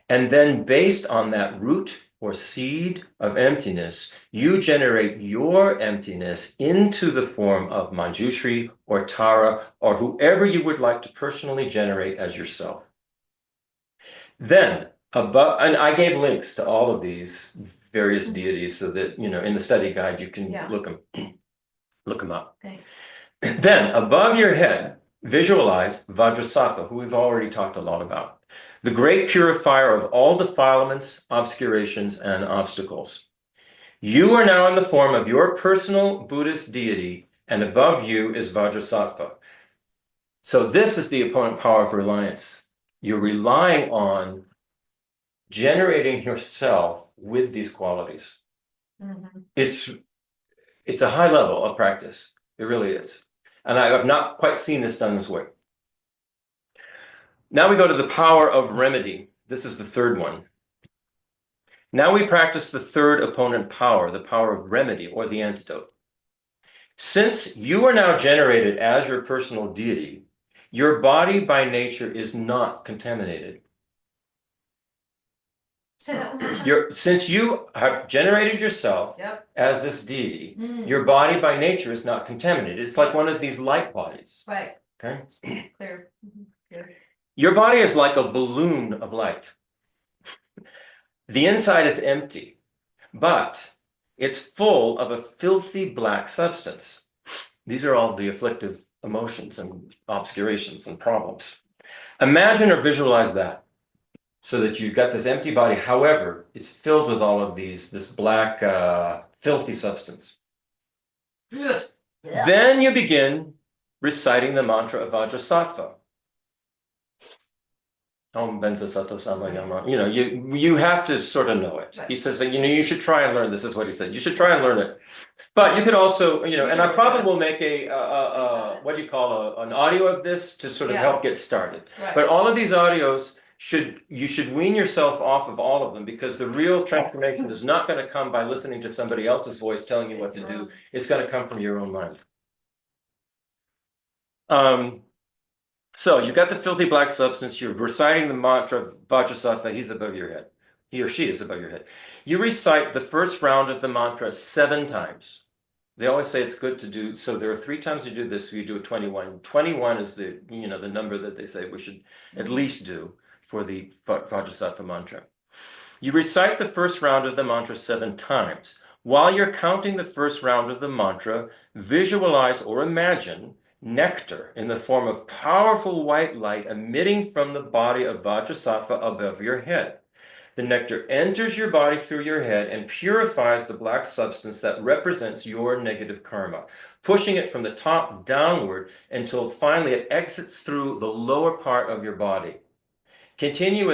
S2: And then based on that root or seed of emptiness, you generate your emptiness into the form of Manjushri or Tara or whoever you would like to personally generate as yourself. Then, above, and I gave links to all of these various deities so that, in the study guide, you can look them up.
S7: Thanks.
S2: Then, above your head, visualize Vajrasattva, who we've already talked a lot about. The great purifier of all defilements, obscurations, and obstacles. You are now in the form of your personal Buddhist deity, and above you is Vajrasattva. So this is the opponent power of reliance. You're relying on generating yourself with these qualities.
S7: Mm-hmm.
S2: It's a high level of practice. It really is. And I have not quite seen this done this way. Now we go to the power of remedy. This is the third one. Now we practice the third opponent power, the power of remedy or the antidote. Since you are now generated as your personal deity, your body by nature is not contaminated.
S5: Say that one more time.
S2: Since you have generated yourself as this deity, your body by nature is not contaminated. It's like one of these light bodies.
S5: Right.
S2: Okay?
S5: Clear. Clear.
S2: Your body is like a balloon of light. The inside is empty, but it's full of a filthy black substance. These are all the afflictive emotions and obscurations and problems. Imagine or visualize that so that you've got this empty body. However, it's filled with all of this black, filthy substance.
S5: Yeah.
S2: Then you begin reciting the mantra of Vajrasattva. Om Benza Sato Sama Yama. You have to sort of know it. He says that, you should try and learn. This is what he said. You should try and learn it. But you could also, and I probably will make what do you call an audio of this to sort of help get started.
S5: Right.
S2: But all of these audios you should wean yourself off of all of them, because the real transformation is not going to come by listening to somebody else's voice telling you what to do. It's going to come from your own mind. So you've got the filthy black substance, you're reciting the mantra of Vajrasattva, he's above your head. He or she is above your head. You recite the first round of the mantra 7 times. They always say it's good to do, so there are 3 times you do this, you do it 21. 21 is the number that they say we should at least do for the Vajrasattva mantra. You recite the first round of the mantra 7 times. While you're counting the first round of the mantra, visualize or imagine nectar in the form of powerful white light emitting from the body of Vajrasattva above your head. The nectar enters your body through your head and purifies the black substance that represents your negative karma, pushing it from the top downward until finally it exits through the lower part of your body. Continue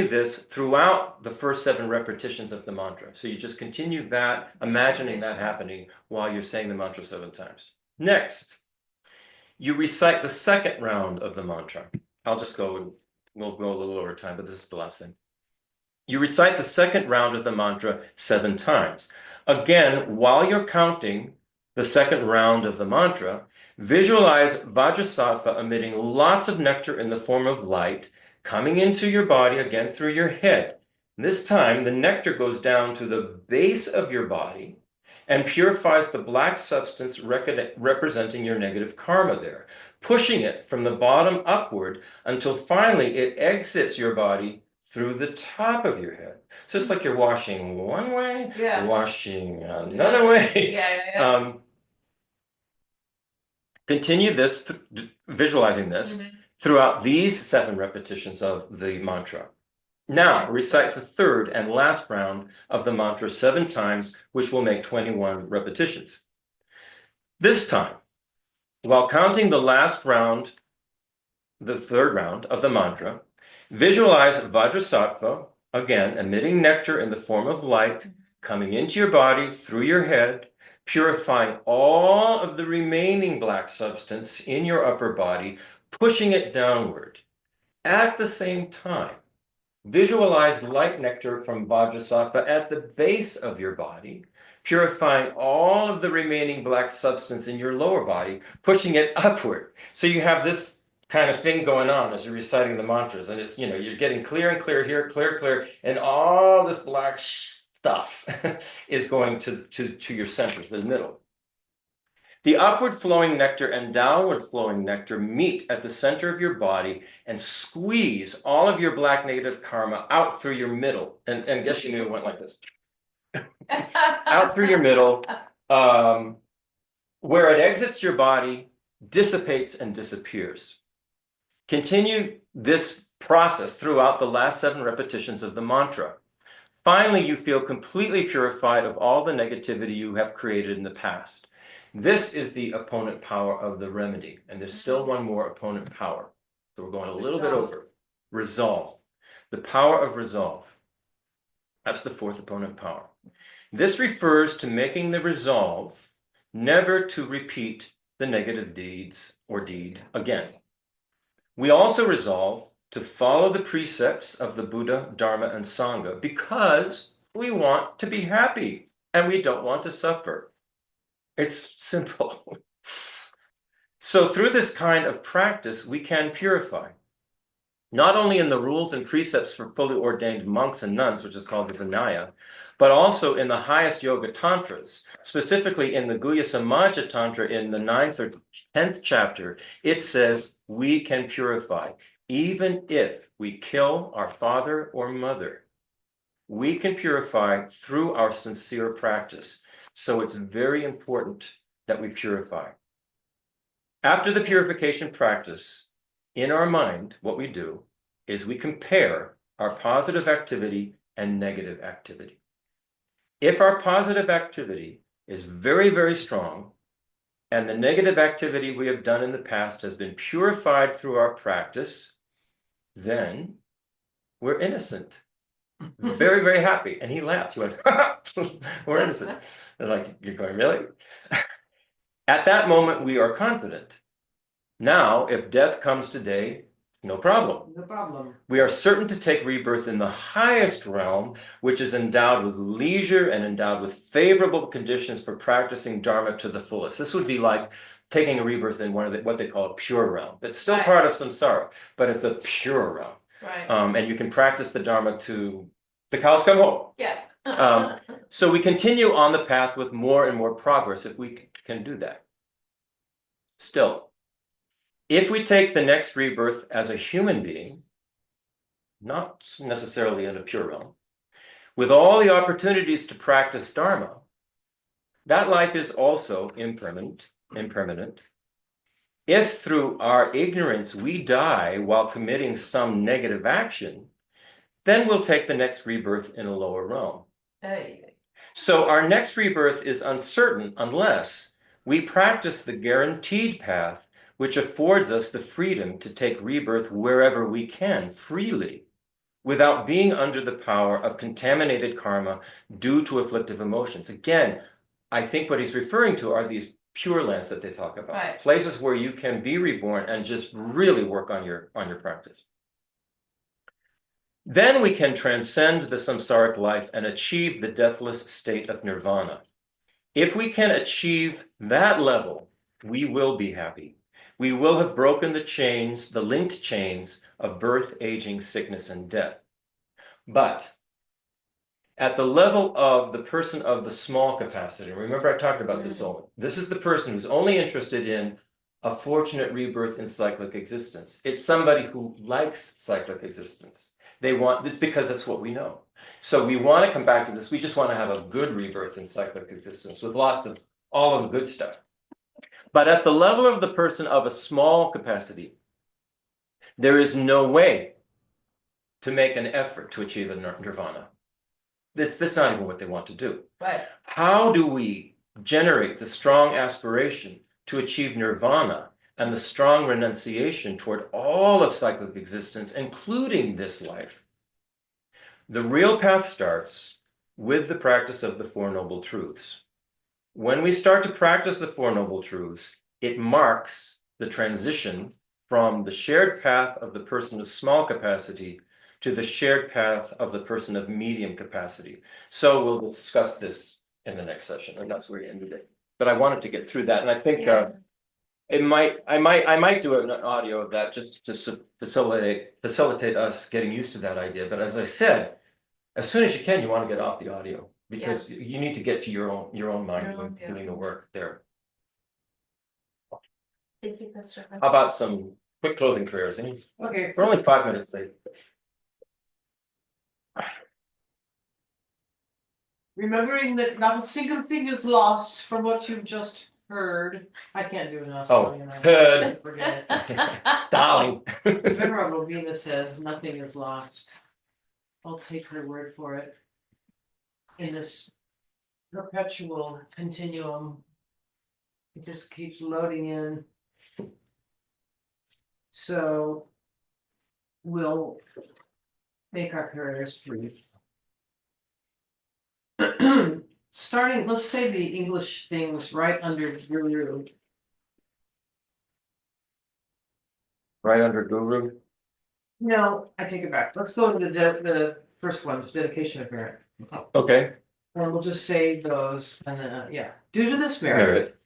S2: this throughout the first 7 repetitions of the mantra. So you just continue that, imagining that happening while you're saying the mantra 7 times. Next, you recite the second round of the mantra. I'll just go, we'll go a little over time, but this is the last thing. You recite the second round of the mantra 7 times. Again, while you're counting the second round of the mantra, visualize Vajrasattva emitting lots of nectar in the form of light, coming into your body again through your head. This time, the nectar goes down to the base of your body and purifies the black substance representing your negative karma there, pushing it from the bottom upward until finally it exits your body through the top of your head. So it's like you're washing one way,
S5: Yeah.
S2: washing another way.
S5: Yeah.
S2: Continue this, visualizing this,
S5: Mhm.
S2: throughout these 7 repetitions of the mantra. Now, recite the third and last round of the mantra 7 times, which will make 21 repetitions. This time, while counting the last round, the third round of the mantra, visualize Vajrasattva, again, emitting nectar in the form of light, coming into your body through your head, purifying all of the remaining black substance in your upper body, pushing it downward. At the same time, visualize light nectar from Vajrasattva at the base of your body, purifying all of the remaining black substance in your lower body, pushing it upward. So you have this kind of thing going on as you're reciting the mantras, and it's, you're getting clear and clear here, clear, and all this black stuff is going to your centers, the middle. The upward flowing nectar and downward flowing nectar meet at the center of your body and squeeze all of your black negative karma out through your middle. And guess you knew it went like this. Out through your middle, where it exits your body, dissipates and disappears. Continue this process throughout the last 7 repetitions of the mantra. Finally, you feel completely purified of all the negativity you have created in the past. This is the opponent power of the remedy. And there's still one more opponent power. So we're going a little bit over. Resolve. The power of resolve. That's the 4th opponent power. This refers to making the resolve never to repeat the negative deeds or deed again. We also resolve to follow the precepts of the Buddha, Dharma, and Sangha because we want to be happy and we don't want to suffer. It's simple. So through this kind of practice, we can purify, not only in the rules and precepts for fully ordained monks and nuns, which is called the Vinaya, but also in the highest yoga tantras, specifically in the Guhya Samaja Tantra in the 9th or 10th chapter. It says we can purify, even if we kill our father or mother. We can purify through our sincere practice. So it's very important that we purify. After the purification practice, in our mind, what we do is we compare our positive activity and negative activity. If our positive activity is very, very strong, and the negative activity we have done in the past has been purified through our practice, then we're innocent. Very, very happy. And he laughed. He went, we're innocent. They're like, you're going, really? At that moment, we are confident. Now, if death comes today, no problem.
S1: No problem.
S2: We are certain to take rebirth in the highest realm, which is endowed with leisure and endowed with favorable conditions for practicing Dharma to the fullest. This would be like taking a rebirth in what they call a pure realm. It's still part of samsara, but it's a pure realm.
S5: Right.
S2: And you can practice the Dharma to the cows come home.
S5: Yeah.
S2: So we continue on the path with more and more progress if we can do that. Still, if we take the next rebirth as a human being, not necessarily in a pure realm, with all the opportunities to practice Dharma, that life is also impermanent. If through our ignorance we die while committing some negative action, then we'll take the next rebirth in a lower realm.
S5: Hey.
S2: So our next rebirth is uncertain unless we practice the guaranteed path, which affords us the freedom to take rebirth wherever we can freely, without being under the power of contaminated karma due to afflictive emotions. Again, I think what he's referring to are these pure lands that they talk about,
S5: Right.
S2: places where you can be reborn and just really work on your practice. Then we can transcend the samsaric life and achieve the deathless state of nirvana. If we can achieve that level, we will be happy. We will have broken the chains, the linked chains of birth, aging, sickness, and death. But at the level of the person of the small capacity, remember I talked about this only. This is the person who's only interested in a fortunate rebirth in cyclic existence. It's somebody who likes cyclic existence. It's because that's what we know. So we want to come back to this. We just want to have a good rebirth in cyclic existence with lots of all of the good stuff. But at the level of the person of a small capacity, there is no way to make an effort to achieve a nirvana. That's not even what they want to do.
S7: Right.
S2: How do we generate the strong aspiration to achieve nirvana and the strong renunciation toward all of cyclic existence, including this life? The real path starts with the practice of the Four Noble Truths. When we start to practice the Four Noble Truths, it marks the transition from the shared path of the person of small capacity to the shared path of the person of medium capacity. So we'll discuss this in the next session, and that's where we ended it. But I wanted to get through that, and I think I might do an audio of that just to facilitate us getting used to that idea. But as I said, as soon as you can, you want to get off the audio because you need to get to your own mind doing the work there.
S5: Thank you, Christopher.
S2: How about some quick closing prayers?
S1: Okay.
S2: We're only 5 minutes late.
S1: Remembering that not a single thing is lost from what you've just heard. I can't do an
S2: Oh,
S1: Australian.
S2: good.
S1: Forget it.
S2: Darling.
S1: Venerable Vina says nothing is lost. I'll take her word for it. In this perpetual continuum, it just keeps loading in. So we'll make our prayers brief. Starting, let's say the English things right under Guru.
S2: Right under Guru.
S1: No, I take it back. Let's go to the first one, it's dedication of merit.
S2: Okay.
S1: And we'll just say those, and due to this merit,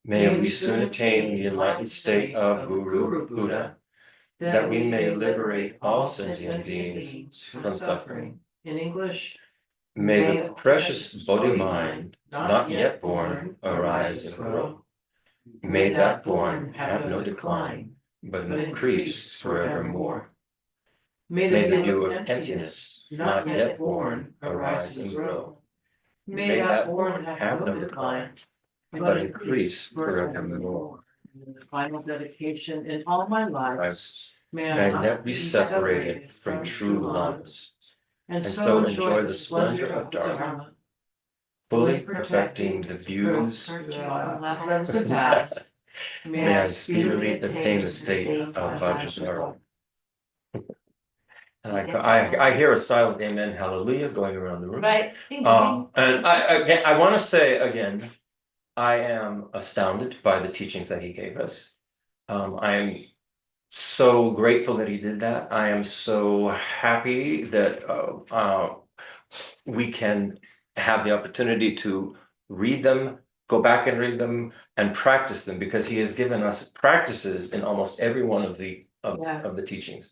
S2: Merit. May we soon attain the enlightened state of Guru Buddha, that we may liberate all sentient beings from suffering.
S1: In English,
S2: May the precious Bodhi mind, not yet born, arise and grow. May that born have no decline, but increase forevermore. May the view of emptiness, not yet born, arise and grow. May that born have no decline, but increase forevermore.
S1: The final dedication in all my lives, may
S2: May
S1: I
S2: I not be separated from true lamas,
S1: and
S2: so enjoy the splendor of Dharma, fully perfecting the views.
S1: Levels of past.
S2: May I speedily attain the state of Vajradhara. And I hear a silent amen, hallelujah, going around the room.
S7: Right.
S2: And I want to say again, I am astounded by the teachings that he gave us. I am so grateful that he did that. I am so happy that we can have the opportunity to read them, go back and read them, and practice them, because he has given us practices in almost every one of the teachings.